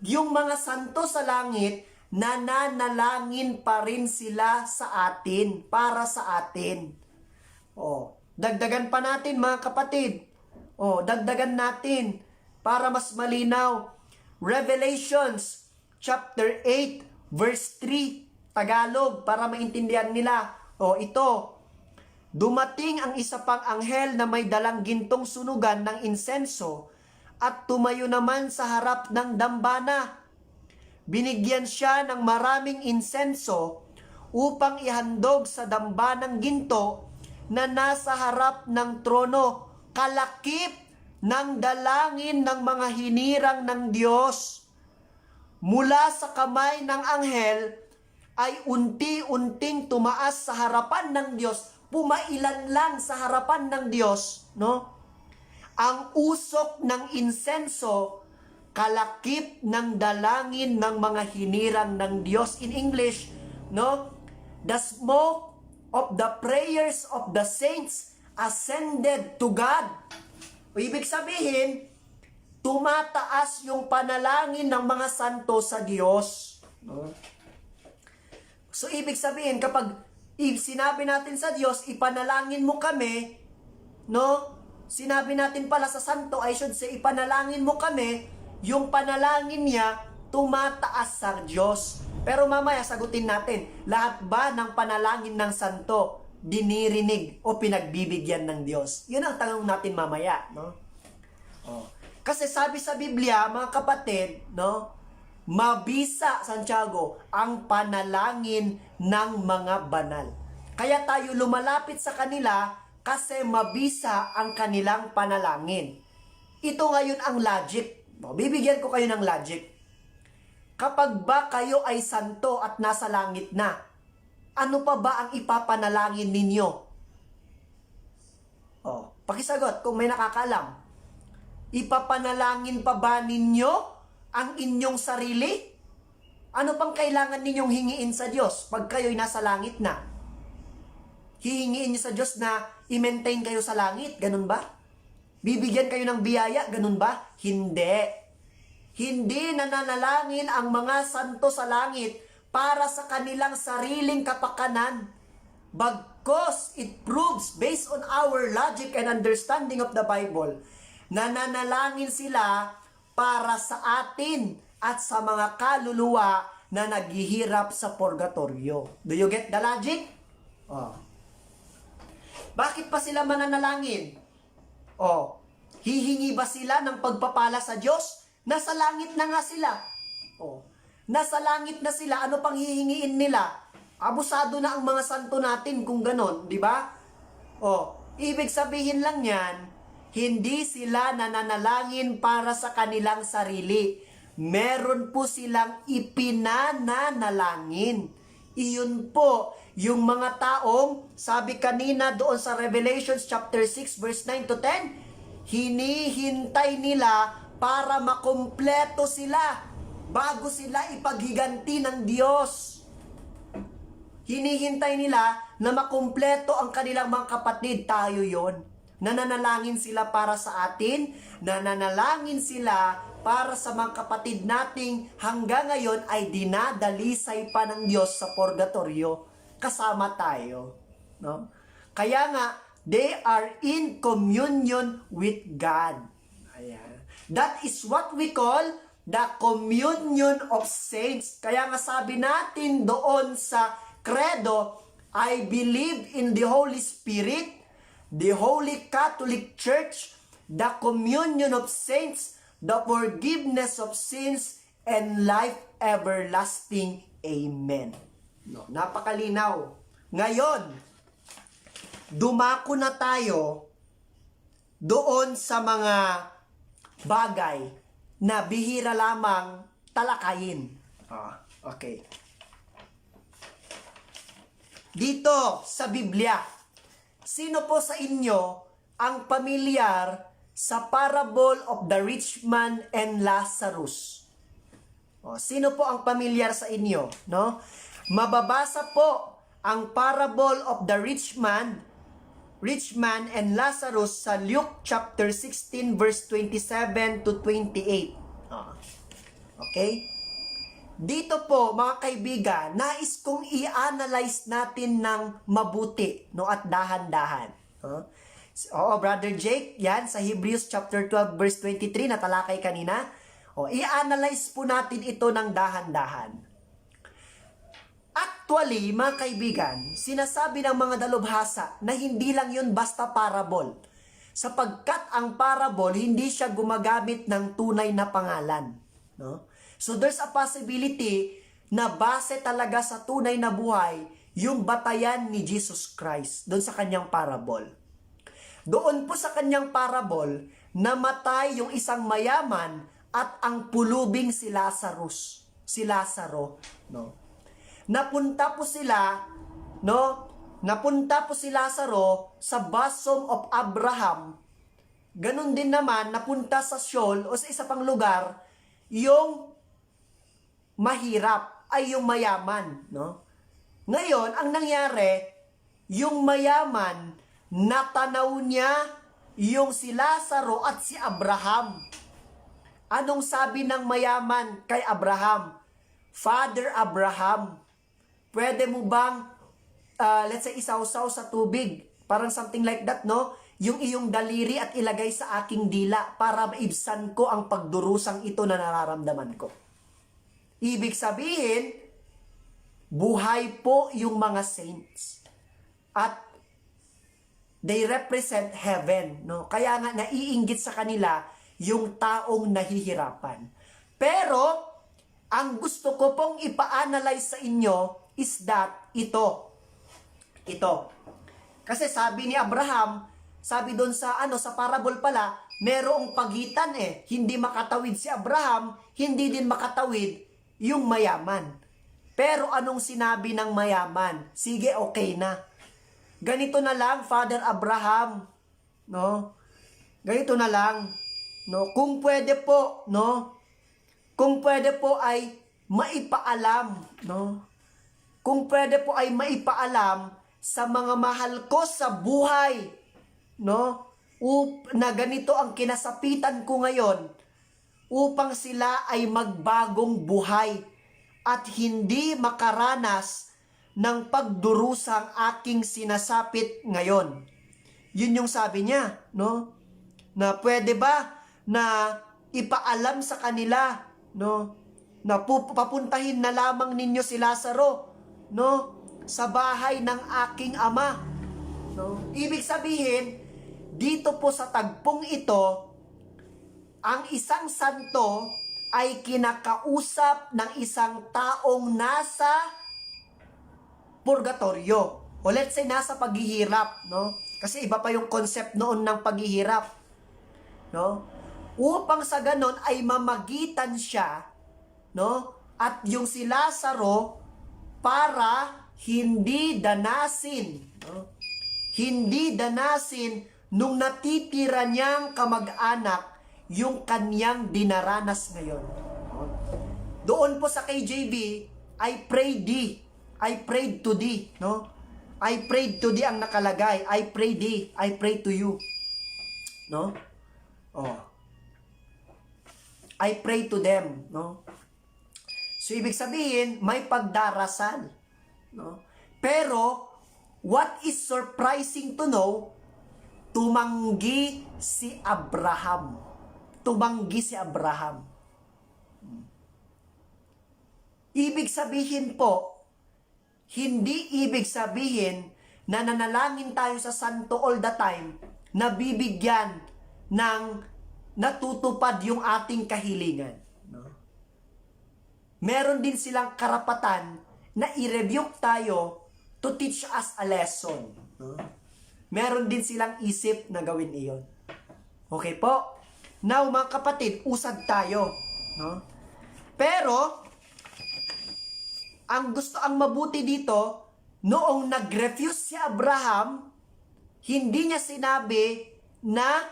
yung mga santo sa langit, nananalangin pa rin sila sa atin, para sa atin. Dagdagan pa natin mga kapatid. Dagdagan natin para mas malinaw. Revelations chapter 8 verse 3, Tagalog, para maintindihan nila. Ito, dumating ang isa pang anghel na may dalang gintong sunugan ng insenso at tumayo naman sa harap ng dambana. Binigyan siya ng maraming insenso upang ihandog sa dambanang ginto na nasa harap ng trono, kalakip ng dalangin ng mga hinirang ng Diyos. Mula sa kamay ng anghel ay unti-unting tumaas sa harapan ng Diyos, pumailan lang sa harapan ng Diyos, no? Ang usok ng insenso, kalakip ng dalangin ng mga hinirang ng Diyos. In English, no? The smoke of the prayers of the saints ascended to God. Ibig sabihin, tumataas yung panalangin ng mga santo sa Diyos. No? So, ibig sabihin, kapag sinabi natin sa Diyos, ipanalangin mo kami, no? Sinabi natin pala sa santo, I should say, ipanalangin mo kami, yung panalangin niya, tumataas sa Diyos. Pero mamaya sagutin natin, lahat ba ng panalangin ng santo dinirinig o pinagbibigyan ng Diyos? Yun ang tanong natin mamaya, no? Oh. Kasi sabi sa Biblia, mga kapatid, no, mabisa, Santiago, ang panalangin ng mga banal. Kaya tayo lumalapit sa kanila kasi mabisa ang kanilang panalangin. Ito ngayon ang logic. No, bibigyan ko kayo ng logic. Kapag ba kayo ay santo at nasa langit na, ano pa ba ang ipapanalangin ninyo? Oh, pakisagot kung may nakakalam. Ipapanalangin pa ba ninyo ang inyong sarili? Ano pang kailangan ninyong hingiin sa Diyos pag kayo'y nasa langit na? Hihingiin niyo sa Diyos na i-maintain kayo sa langit, ganun ba? Bibigyan kayo ng biyaya, ganun ba? Hindi. Hindi nananalangin ang mga santo sa langit para sa kanilang sariling kapakanan. Bagkus, it proves based on our logic and understanding of the Bible, nananalangin sila para sa atin at sa mga kaluluwa na naghihirap sa purgatorio. Do you get the logic? Oh. Bakit pa sila mananalangin? Oh, hihingi ba sila ng pagpapala sa Diyos? Nasa langit na nga sila. Oh, nasa langit na sila, ano pang hihingiin nila? Abusado na ang mga santo natin kung ganon, di ba? Oh, ibig sabihin lang yan, hindi sila nananalangin para sa kanilang sarili. Meron po silang ipinananalangin. Iyon po, yung mga taong, sabi kanina doon sa Revelations chapter 6 verse 9 to 10, hinihintay nila para makumpleto sila bago sila ipaghiganti ng Diyos. Hinihintay nila na makumpleto ang kanilang mga kapatid. Tayo yon. Nananalangin sila para sa atin, nananalangin sila para sa mga kapatid nating hanggang ngayon ay dinadalisay pa ng Diyos sa purgatorio. Kasama tayo. No? Kaya nga, they are in communion with God. Ayan. That is what we call the communion of saints. Kaya nga sabi natin doon sa credo, I believe in the Holy Spirit, the Holy Catholic Church, the communion of saints, the forgiveness of sins, and life everlasting. Amen. No, napakalinaw. Ngayon, dumako na tayo doon sa mga bagay na bihira lamang talakayin. Okay. Dito sa Biblia, sino po sa inyo ang pamilyar sa parable of the rich man and Lazarus? Sino po ang pamilyar sa inyo? No? Mababasa po ang parable of the rich man and Lazarus sa Luke chapter 16 verse 27 to 28. Okay? Dito po, mga kaibigan, nais kong i-analyze natin ng mabuti, no, at dahan-dahan. Oo, Brother Jake, yan, sa Hebrews chapter 12 verse 23, natalakay kanina. I-analyze po natin ito ng dahan-dahan. Actually, mga kaibigan, sinasabi ng mga dalubhasa na hindi lang yun basta parable. Sapagkat ang parable, hindi siya gumagamit ng tunay na pangalan. No? So there's a possibility na base talaga sa tunay na buhay yung batayan ni Jesus Christ doon sa kanyang parable. Doon po sa kanyang parable, namatay yung isang mayaman at ang pulubing si Lazarus. Si Lazaro, no? Napunta po sila, no? Napunta po si Lazaro sa bosom of Abraham. Ganon din naman, napunta sa Sheol o sa isa pang lugar, yung mahirap ay yung mayaman, no? Ngayon, ang nangyari, yung mayaman, natanaw niya yung si Lazaro at si Abraham. Anong sabi ng mayaman kay Abraham? Father Abraham, pwede mo bang, let's say, isawsaw sa tubig? Parang something like that, no? Yung iyong daliri at ilagay sa aking dila para maibsan ko ang pagdurusang ito na nararamdaman ko. Ibig sabihin, buhay po yung mga saints. At they represent heaven, no? Kaya nga naiinggit sa kanila yung taong nahihirapan. Pero ang gusto ko pong ipa-analyze sa inyo is that ito. Kasi sabi ni Abraham, sabi doon sa sa parable pala, merong pagitan Hindi makatawid si Abraham, hindi din makatawid yung mayaman. Pero anong sinabi ng mayaman? Sige, okay na. Ganito na lang, Father Abraham, no? Ganito na lang, no? Kung pwede po, no? Kung pwede po ay maipaalam, no? Kung pwede po ay maipaalam sa mga mahal ko sa buhay, no? Na ganito ang kinasapitan ko ngayon upang sila ay magbagong buhay at hindi makaranas ng pagdurusang aking sinasapit ngayon. Yun yung sabi niya, no? Na pwede ba na ipaalam sa kanila, no? Na papuntahin na lamang ninyo si Lazaro, no? Sa bahay ng aking ama, no? Ibig sabihin, dito po sa tagpong ito, ang isang santo ay kinakausap ng isang taong nasa purgatorio. O let's say nasa paghihirap, no? Kasi iba pa yung concept noon ng paghihirap, no? Upang sa ganon ay mamagitan siya, no? At yung si Lazaro para hindi danasin, no? Hindi danasin nung natitira niyang kamag-anak yung kanyang dinaranas ngayon. Doon po sa KJV, I prayed to thee, no? I prayed to thee ang nakalagay. I pray to you. No? I pray to them, no? So ibig sabihin, may pagdarasal, no? Pero what is surprising to know, tumanggi si Abraham. Ibig sabihin po, hindi ibig sabihin na nanalangin tayo sa santo all the time na bibigyan ng natutupad yung ating kahilingan. No? Meron din silang karapatan na i-rebuke tayo to teach us a lesson. No? Meron din silang isip na gawin iyon. Okay po? Now, mga kapatid, usad tayo. No? Pero, ang mabuti dito, noong nag-refuse si Abraham, hindi niya sinabi na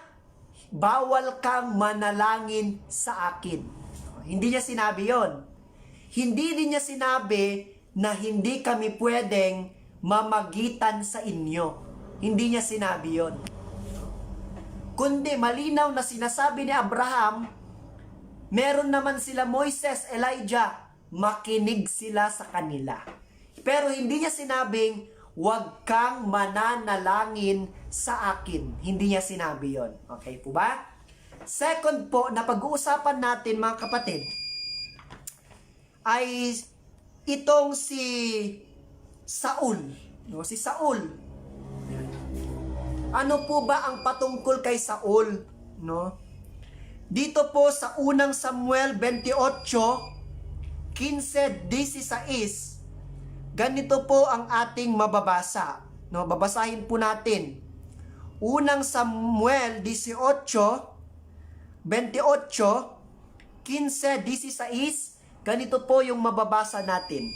bawal kang manalangin sa akin. Hindi niya sinabi yon. Hindi din niya sinabi na hindi kami pwedeng mamagitan sa inyo. Hindi niya sinabi yon. Kundi malinaw na sinasabi ni Abraham, meron naman sila Moises, Elijah, makinig sila sa kanila. Pero hindi niya sinabing, huwag kang mananalangin sa akin. Hindi niya sinabi yon. Okay po ba? Second po, na pag-uusapan natin mga kapatid, ay itong si Saul. No? Si Saul. Ano po ba ang patungkol kay Saul? No? Dito po sa unang Samuel 28, 15-16, ganito po ang ating mababasa. No? Babasahin po natin. Unang Samuel 28, 15-16, ganito po yung mababasa natin.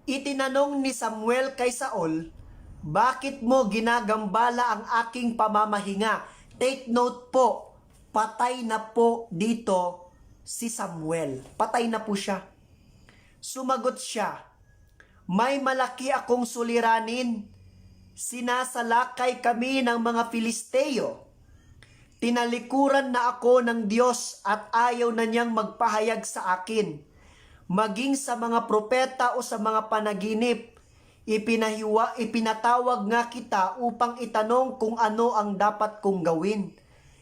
Itinanong ni Samuel kay Saul, bakit mo ginagambala ang aking pamamahinga? Take note po, patay na po dito si Samuel. Patay na po siya. Sumagot siya, may malaki akong suliranin. Sinasalakay kami ng mga Filisteo. Tinalikuran na ako ng Diyos at ayaw na niyang magpahayag sa akin. Maging sa mga propeta o sa mga panaginip, ipinatawag nga kita upang itanong kung ano ang dapat kong gawin.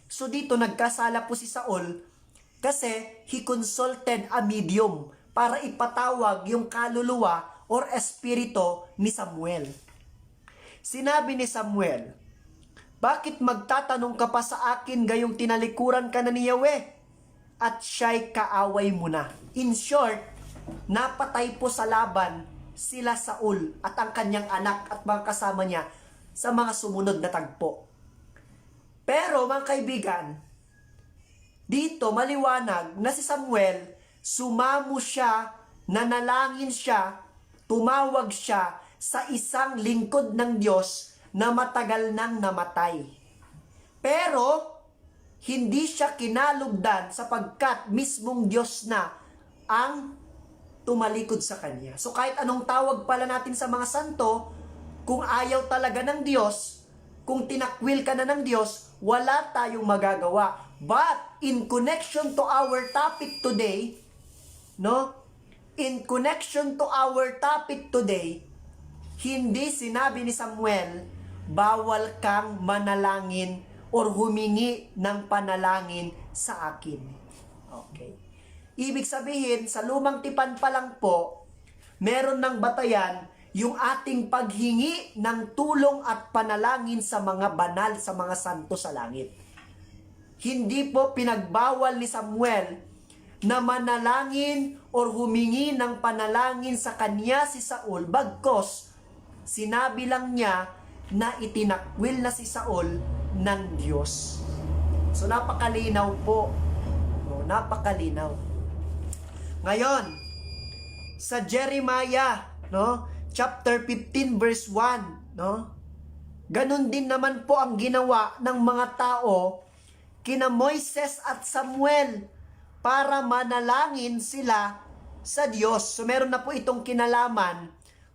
So dito nagkasala po si Saul kasi he consulted a medium. para ipatawag yung kaluluwa or espirito ni Samuel. Sinabi ni Samuel, "Bakit magtatanong ka pa sa akin gayong tinalikuran ka na ni Yahweh? At siya'y kaaway mo na." In short, napatay po sa laban sila Saul at ang kanyang anak at mga kasama niya sa mga sumunod na tagpo. Pero mga kaibigan, dito maliwanag na si Samuel, sumamo siya, nanalangin siya, tumawag siya sa isang lingkod ng Diyos na matagal nang namatay. Pero, hindi siya kinalugdan sapagkat mismong Diyos na ang tumalikod sa kanya. So kahit anong tawag pala natin sa mga santo, kung ayaw talaga ng Diyos, kung tinakwil ka na ng Diyos, wala tayong magagawa. But in connection to our topic today, hindi sinabi ni Samuel, bawal kang manalangin or humingi ng panalangin sa akin. Okay. Ibig sabihin, sa lumang tipan pa lang po, meron ng batayan yung ating paghingi ng tulong at panalangin sa mga banal, sa mga santo sa langit. Hindi po pinagbawal ni Samuel na manalangin or humingi ng panalangin sa kanya si Saul, bagkos sinabi lang niya na itinakwil na si Saul ng Diyos. So napakalinaw po. Napakalinaw. Ngayon, sa Jeremiah, chapter 15 verse 1, ganun din naman po ang ginawa ng mga tao kina Moises at Samuel para manalangin sila sa Diyos. So meron na po itong kinalaman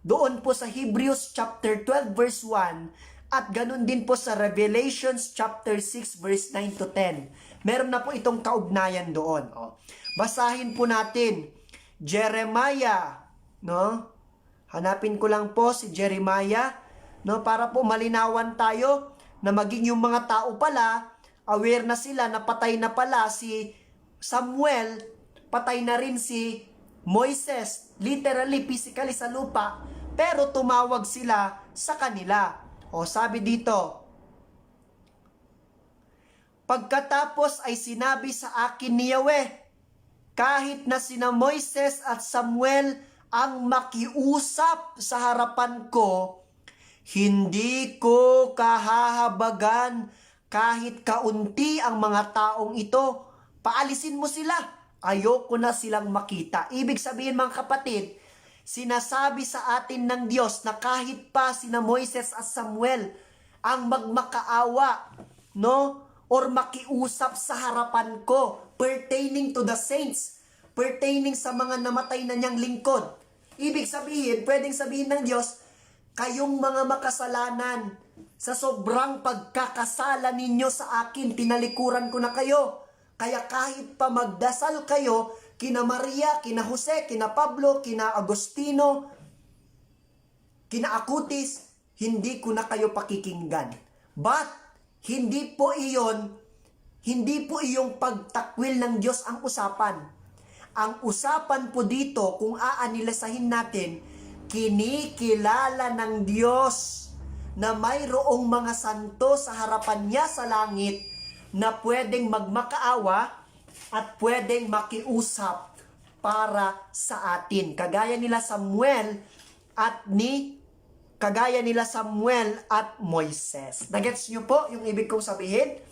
doon po sa Hebrews chapter 12 verse 1 at ganun din po sa Revelations chapter 6 verse 9 to 10. Meron na po itong kaugnayan doon. Basahin po natin Jeremiah, hanapin ko lang po si Jeremiah, para po malinawan tayo na maging yung mga tao pala, aware na sila na patay na pala si Samuel, patay na rin si Moises, literally, physically sa lupa, pero tumawag sila sa kanila. Sabi dito, pagkatapos ay sinabi sa akin ni Yahweh, kahit na sina Moises at Samuel ang makiusap sa harapan ko, hindi ko kahahabagan kahit kaunti ang mga taong ito. Paalisin mo sila. Ayoko na silang makita. Ibig sabihin mga kapatid, sinasabi sa atin ng Diyos na kahit pa sina Moises at Samuel ang magmakaawa, or makiusap sa harapan ko, pertaining to the saints, pertaining sa mga namatay na niyang lingkod. Ibig sabihin, pwedeng sabihin ng Diyos, kayong mga makasalanan, sa sobrang pagkakasala ninyo sa akin, tinalikuran ko na kayo. Kaya kahit pa magdasal kayo, kina Maria, kina Jose, kina Pablo, kina Agustino, kina Acutis, hindi ko na kayo pakikinggan. But, hindi po iyong pagtakwil ng Diyos ang usapan. Ang usapan po dito, kung aanilasahin natin, kinikilala ng Diyos na mayroong mga santo sa harapan niya sa langit na pwedeng magmakaawa at pwedeng makiusap para sa atin. Kagaya nila Samuel at Moises. Nagets nyo po yung ibig kong sabihin?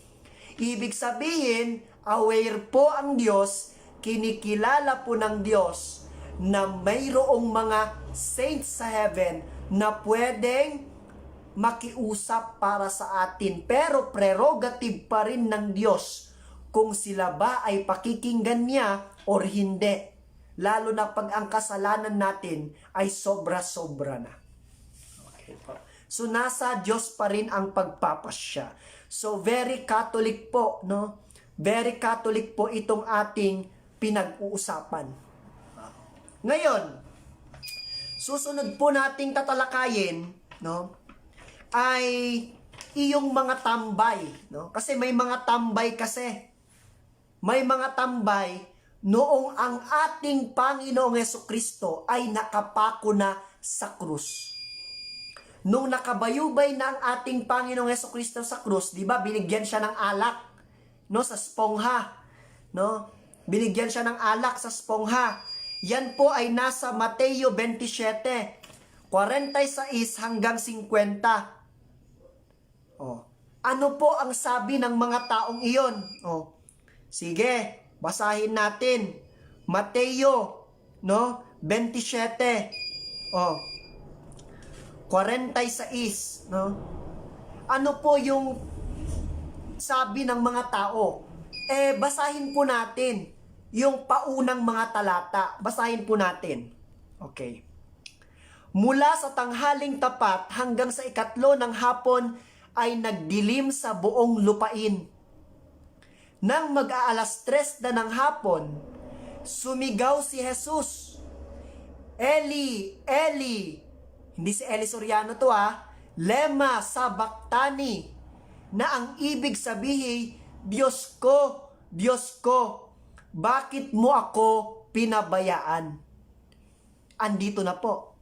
Ibig sabihin, aware po ang Diyos, kinikilala po ng Diyos na mayroong mga saints sa heaven na pwedeng makiusap para sa atin. Pero prerogative pa rin ng Diyos kung sila ba ay pakikinggan niya or hindi. Lalo na pag ang kasalanan natin ay sobra-sobra na. So, nasa Diyos pa rin ang pagpapasya. So, very Catholic po, Very Catholic po itong ating pinag-uusapan. Ngayon, susunod po nating tatalakayin, ay iyong mga tambay, Kasi may mga tambay kasi. May mga tambay noong ang ating Panginoong Hesukristo ay nakapako na sa krus. Nung nakabayubay na ang ating Panginoong Hesukristo sa krus, di ba, binigyan siya ng alak, no, sa spongha, no? Binigyan siya ng alak sa spongha. Yan po ay nasa Mateo 27, 46 hanggang 50. Oh. Ano po ang sabi ng mga taong iyon? Oh. Sige, basahin natin. Mateo, no, 27. Oh. 46, no? Ano po yung sabi ng mga tao? Basahin po natin yung paunang mga talata. Basahin po natin. Okay. Mula sa tanghaling tapat hanggang sa ikatlo ng hapon ay nagdilim sa buong lupain. Nang mag-aalas 3 na ng hapon, sumigaw si Jesus, Eli, Eli, hindi si Eli Soriano to lema sabachthani, na ang ibig sabihin, Diyos ko, bakit mo ako pinabayaan? Andito na po.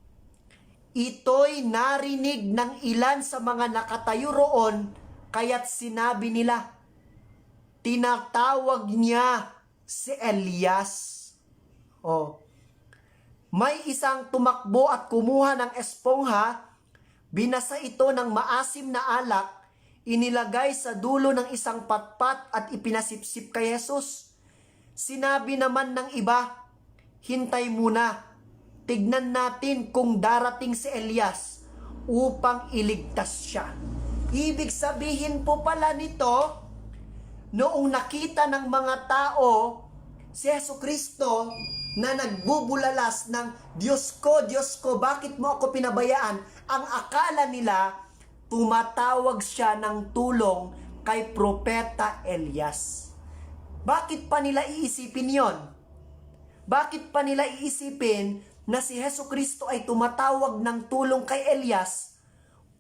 Ito'y narinig ng ilan sa mga nakatayo roon, kaya't sinabi nila, tinatawag niya si Elias. Oh. May isang tumakbo at kumuha ng espongha, binasa ito ng maasim na alak, inilagay sa dulo ng isang patpat at ipinasipsip kay Jesus. Sinabi naman ng iba, hintay muna, tignan natin kung darating si Elias upang iligtas siya. Ibig sabihin po pala nito, noong nakita ng mga tao si Jesucristo na nagbubulalas ng Diyos ko, bakit mo ako pinabayaan? Ang akala nila, tumatawag siya ng tulong kay Propeta Elias. Bakit pa nila iisipin yon? Bakit pa nila iisipin na si Jesucristo ay tumatawag ng tulong kay Elias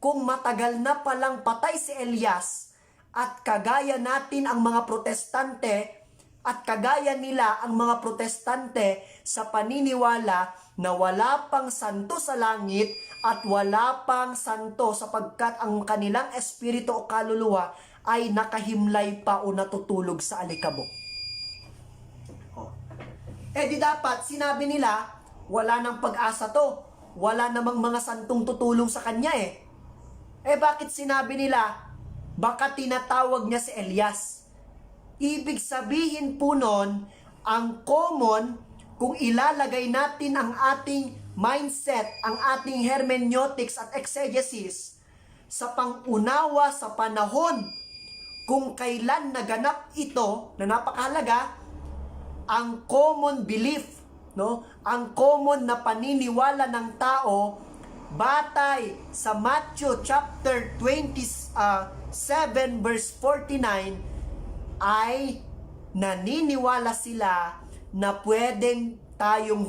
kung matagal na palang patay si Elias at kagaya natin ang mga protestante at kagaya nila ang mga protestante sa paniniwala na wala pang santo sa langit at wala pang santo sapagkat ang kanilang espiritu o kaluluwa ay nakahimlay pa o natutulog sa alikabok. Di dapat sinabi nila, wala nang pag-asa to. Wala namang mga santong tutulong sa kanya bakit sinabi nila, baka tinatawag niya si Elias? Ibig sabihin po nun, ang common, kung ilalagay natin ang ating mindset, ang ating hermeneutics at exegesis sa pangunawa sa panahon kung kailan naganap ito, na napakahalaga, ang common belief, no? Ang common na paniniwala ng tao batay sa Matthew chapter 27 verse 49 ay naniniwala sila na pwedeng tayong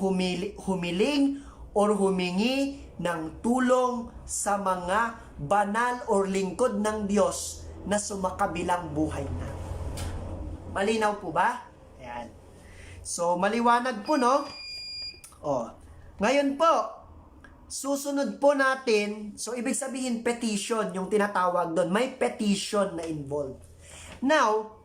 humiling or humingi ng tulong sa mga banal or lingkod ng Diyos na sumakabilang buhay na. Malinaw po ba? Ayan. So, maliwanag po, no? Ngayon po, susunod po natin, so ibig sabihin petition, yung tinatawag doon, may petition na involved. Now,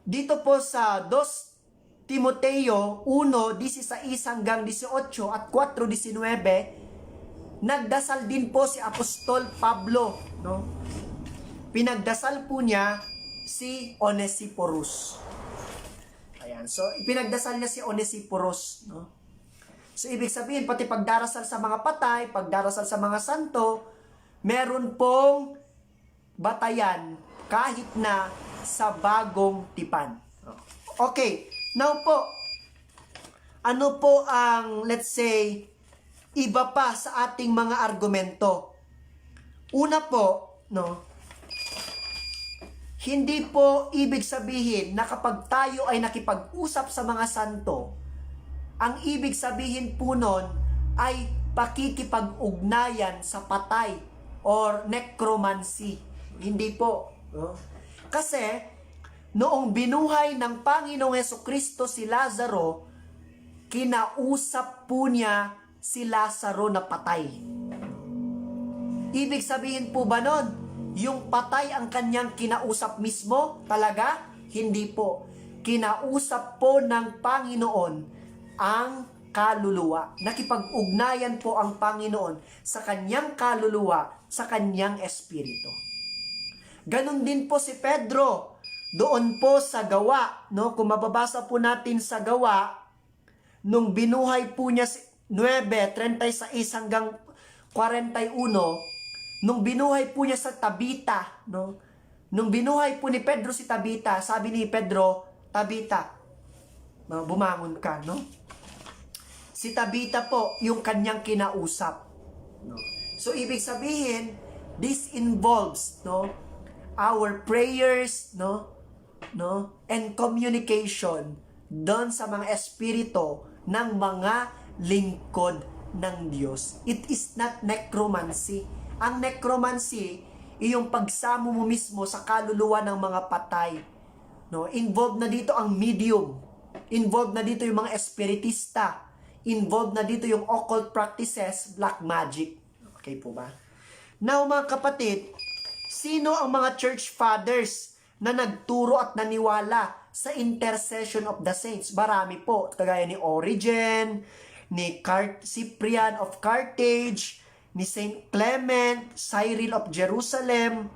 dito po sa 2 Timoteo 1:16 hanggang 18 at 4:19, nagdasal din po si Apostol Pablo, no? Pinagdasal po niya si Onesiphorus. Ayan, so pinagdasal niya si Onesiphorus, no? So ibig sabihin, pati pagdarasal sa mga patay, pagdarasal sa mga santo, meron pong batayan kahit na sa bagong tipan. Okay, now po, ano po ang, let's say, iba pa sa ating mga argumento? Una po, no, hindi po ibig sabihin na kapag tayo ay nakipag-usap sa mga santo, ang ibig sabihin po nun ay pakikipag-ugnayan sa patay or necromancy. Hindi po. No? Kasi, noong binuhay ng Panginoong Hesukristo si Lazaro, kinausap po niya si Lazaro na patay. Ibig sabihin po ba nun, yung patay ang kanyang kinausap mismo? Talaga? Hindi po. Kinausap po ng Panginoon ang kaluluwa. Nakipag-ugnayan po ang Panginoon sa kanyang kaluluwa, sa kanyang espiritu. Ganon din po si Pedro. Doon po sa Gawa, no? Kung mababasa po natin sa Gawa, nung binuhay po niya 9:36 hanggang 41, nung binuhay po niya sa Tabita, no? Nung binuhay po ni Pedro si Tabita, sabi ni Pedro, Tabita, bumangon ka, no? Si Tabita po, yung kanyang kinausap. No? So, ibig sabihin, this involves, no, our prayers, no, and communication doon sa mga espiritu ng mga lingkod ng Diyos. It is not necromancy. Ang necromancy ay yung pagsamo mo mismo sa kaluluwa ng mga patay. No? Involved na dito ang medium. Involved na dito yung mga espiritista. Involved na dito yung occult practices, black magic. Okay po ba? Now mga kapatid, sino ang mga church fathers na nagturo at naniwala sa intercession of the saints? Marami po, kagaya ni Origen, ni Cyprian of Carthage, ni Saint Clement, Cyril of Jerusalem,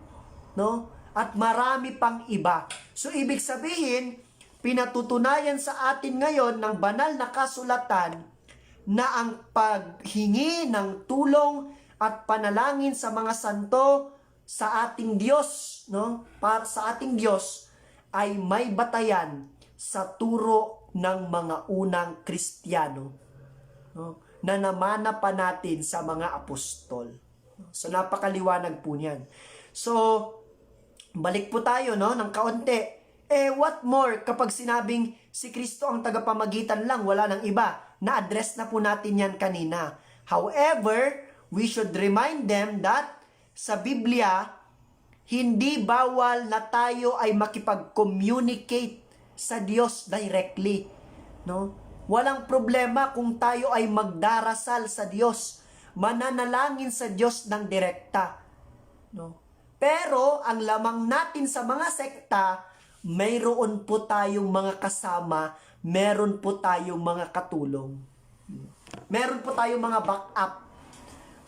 no? At marami pang iba. So ibig sabihin, pinatutunayan sa atin ngayon ng banal na kasulatan na ang paghingi ng tulong at panalangin sa mga santo sa ating Diyos, no? Para sa ating Diyos ay may batayan sa turo ng mga unang Kristiyano, no? Na namana pa natin sa mga apostol. So napakaliwanag po niyan. So balik po tayo, no, ng kaunti. What more kapag sinabing si Kristo ang tagapamagitan lang, wala nang iba? Na-address na po natin yan kanina. However, we should remind them that sa Biblia, hindi bawal na tayo ay makipag-communicate sa Diyos directly. No? Walang problema kung tayo ay magdarasal sa Diyos, mananalangin sa Diyos ng direkta. No? Pero, ang lamang natin sa mga sekta, mayroon po tayong mga kasama, meron po tayong mga katulong. Meron po tayong mga backup.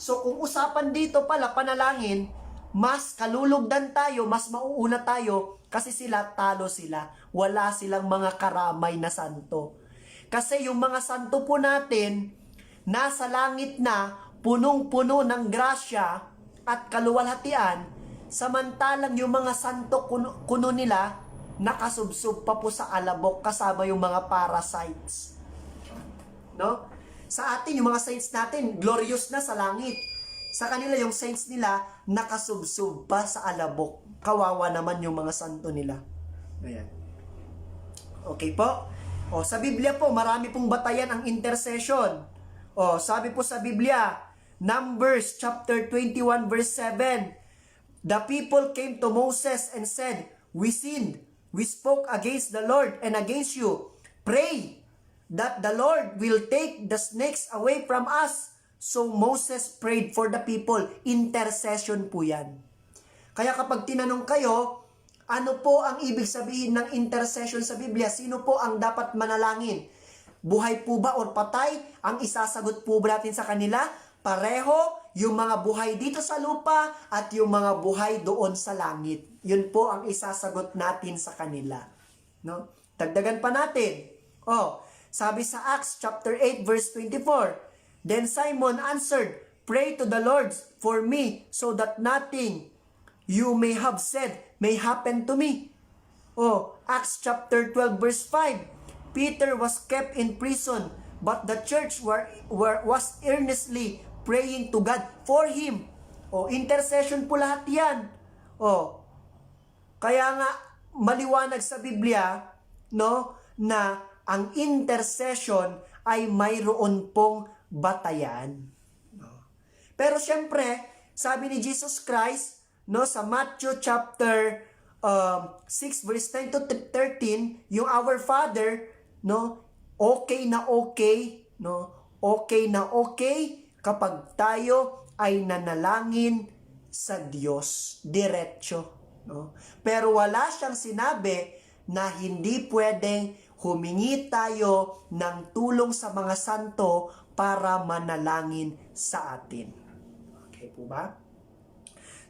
So kung usapan dito pala panalangin, mas kalulugdan tayo, mas mauuna tayo kasi talo sila. Wala silang mga karamay na santo. Kasi yung mga santo po natin, nasa langit na, punong-puno ng grasya at kaluwalhatian, samantalang yung mga santo kuno nila, nakasubsob pa po sa alabok kasama yung mga parasites. No? Sa atin, yung mga saints natin, glorious na sa langit. Sa kanila, yung saints nila, nakasubsob pa sa alabok. Kawawa naman yung mga santo nila. Ayan. Okay po? O, sa Biblia po, marami pong batayan ang intercession. O, sabi po sa Biblia, Numbers chapter 21 verse 7, the people came to Moses and said, we sinned. We spoke against the Lord and against you. Pray that the Lord will take the snakes away from us. So Moses prayed for the people. Intercession po yan. Kaya kapag tinanong kayo, ano po ang ibig sabihin ng intercession sa Biblia? Sino po ang dapat manalangin? Buhay po ba o patay? Ang isasagot po ba natin sa kanila? Pareho, yung mga buhay dito sa lupa at yung mga buhay doon sa langit. Yun po ang isasagot natin sa kanila. No? Dagdagan pa natin. Sabi sa Acts chapter 8 verse 24, then Simon answered, pray to the Lord for me so that nothing you may have said may happen to me. Acts chapter 12 verse 5, Peter was kept in prison, but the church was earnestly praying to God for him. Intercession po lahat yan. Kaya nga maliwanag sa Biblia, no, na ang intercession ay mayroon pong batayan. Pero syempre, sabi ni Jesus Christ, no, sa Matthew chapter 6 verse 9 to 13, yung our Father, no, okay na okay, no, okay na okay kapag tayo ay nanalangin sa Diyos diretso, no? Pero wala siyang sinabi na hindi pwedeng humingi tayo ng tulong sa mga santo para manalangin sa atin. Okay po ba?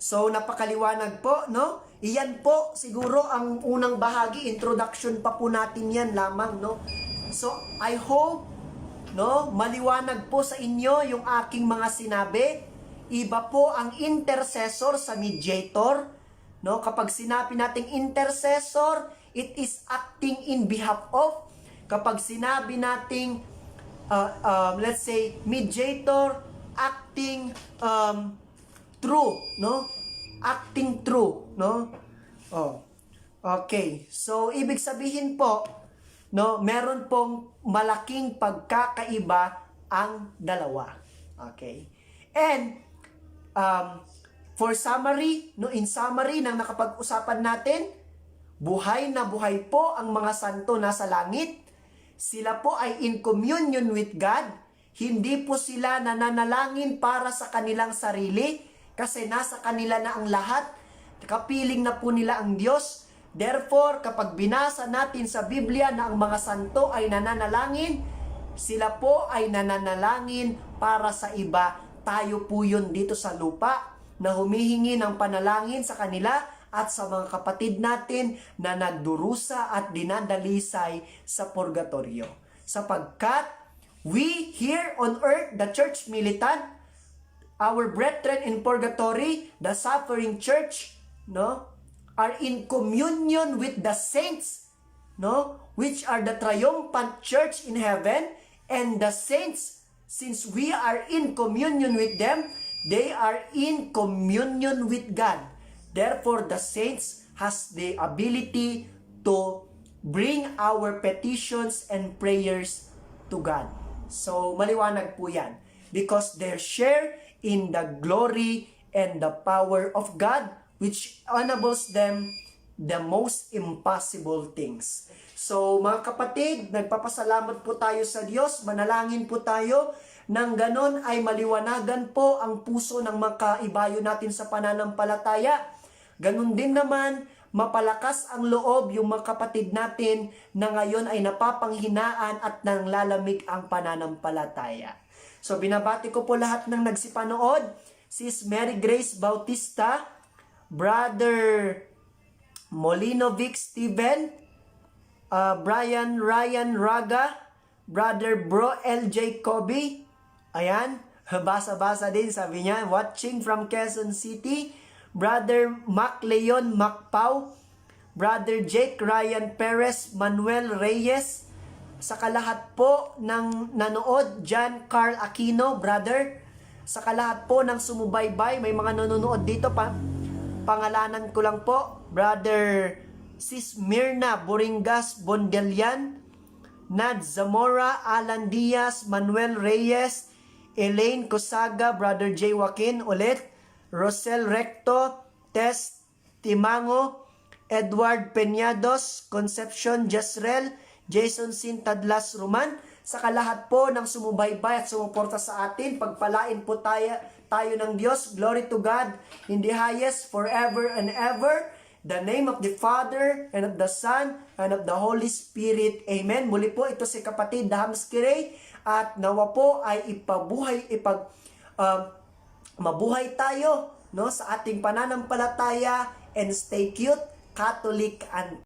So, napakaliwanag po, no? Iyan po, siguro ang unang bahagi, introduction pa po natin yan lamang, no? So, I hope, no, maliwanag po sa inyo yung aking mga sinabi. Iba po ang intercessor sa mediator, no? Kapag sinabi nating intercessor, it is acting in behalf of. Kapag sinabi nating, let's say, mediator, acting true, no? Acting true, no? Oh. Okay. So, ibig sabihin po, no, meron pong malaking pagkakaiba ang dalawa. Okay? And, for summary, no, in summary ng nakapag-usapan natin, buhay na buhay po ang mga santo nasa langit. Sila po ay in communion with God. Hindi po sila nananalangin para sa kanilang sarili kasi nasa kanila na ang lahat. Kapiling na po nila ang Diyos. Therefore, kapag binasa natin sa Biblia na ang mga santo ay nananalangin, sila po ay nananalangin para sa iba. Tayo po yun dito sa lupa na humihingi ng panalangin sa kanila at sa mga kapatid natin na nagdurusa at dinadalisay sa purgatorio. Sapagkat we here on earth, the church militant, our brethren in purgatory, the suffering church, no, are in communion with the saints, no, which are the triumphant church in heaven, and the saints, since we are in communion with them, they are in communion with God. Therefore, the saints has the ability to bring our petitions and prayers to God. So, maliwanag po yan. Because they share in the glory and the power of God, which enables them the most impossible things. So, mga kapatid, nagpapasalamat po tayo sa Diyos. Manalangin po tayo. Nang ganon ay maliwanagan po ang puso ng mga kaibayo natin sa pananampalataya. Ganon din naman, mapalakas ang loob yung mga kapatid natin na ngayon ay napapanghinaan at nanglalamig ang pananampalataya. So, binabati ko po lahat ng nagsipanood. Sis Mary Grace Bautista, Brother Molinovic Steven, Brian Ryan Raga, Brother Bro LJ Kobe, ayan, basa-basa din, sabi niya, watching from Quezon City, Brother Mac Leon Macpau, Brother Jake Ryan Perez, Manuel Reyes, sa kalahat po ng nanood, John Carl Aquino, brother, sa kalahat po ng sumubaybay, may mga nanonood dito, pangalanan ko lang po, Brother Sis Mirna Boringas Bondelian, Nad Zamora, Alan Diaz, Manuel Reyes, Elaine Cosaga, Brother J. Joaquin ulit, Rosel Recto, Tess Timango, Edward Peñados, Concepcion Jasrel, Jason Sintadlas Roman, sa kalahat po ng sumubaybay at sumuporta sa atin, pagpalain po tayo ng Diyos. Glory to God in the highest forever and ever. The name of the Father and of the Son and of the Holy Spirit. Amen. Muli po ito si kapatid Dahamskirey at nawa po ay mabuhay tayo, no, sa ating pananampalataya and stay cute, Catholic and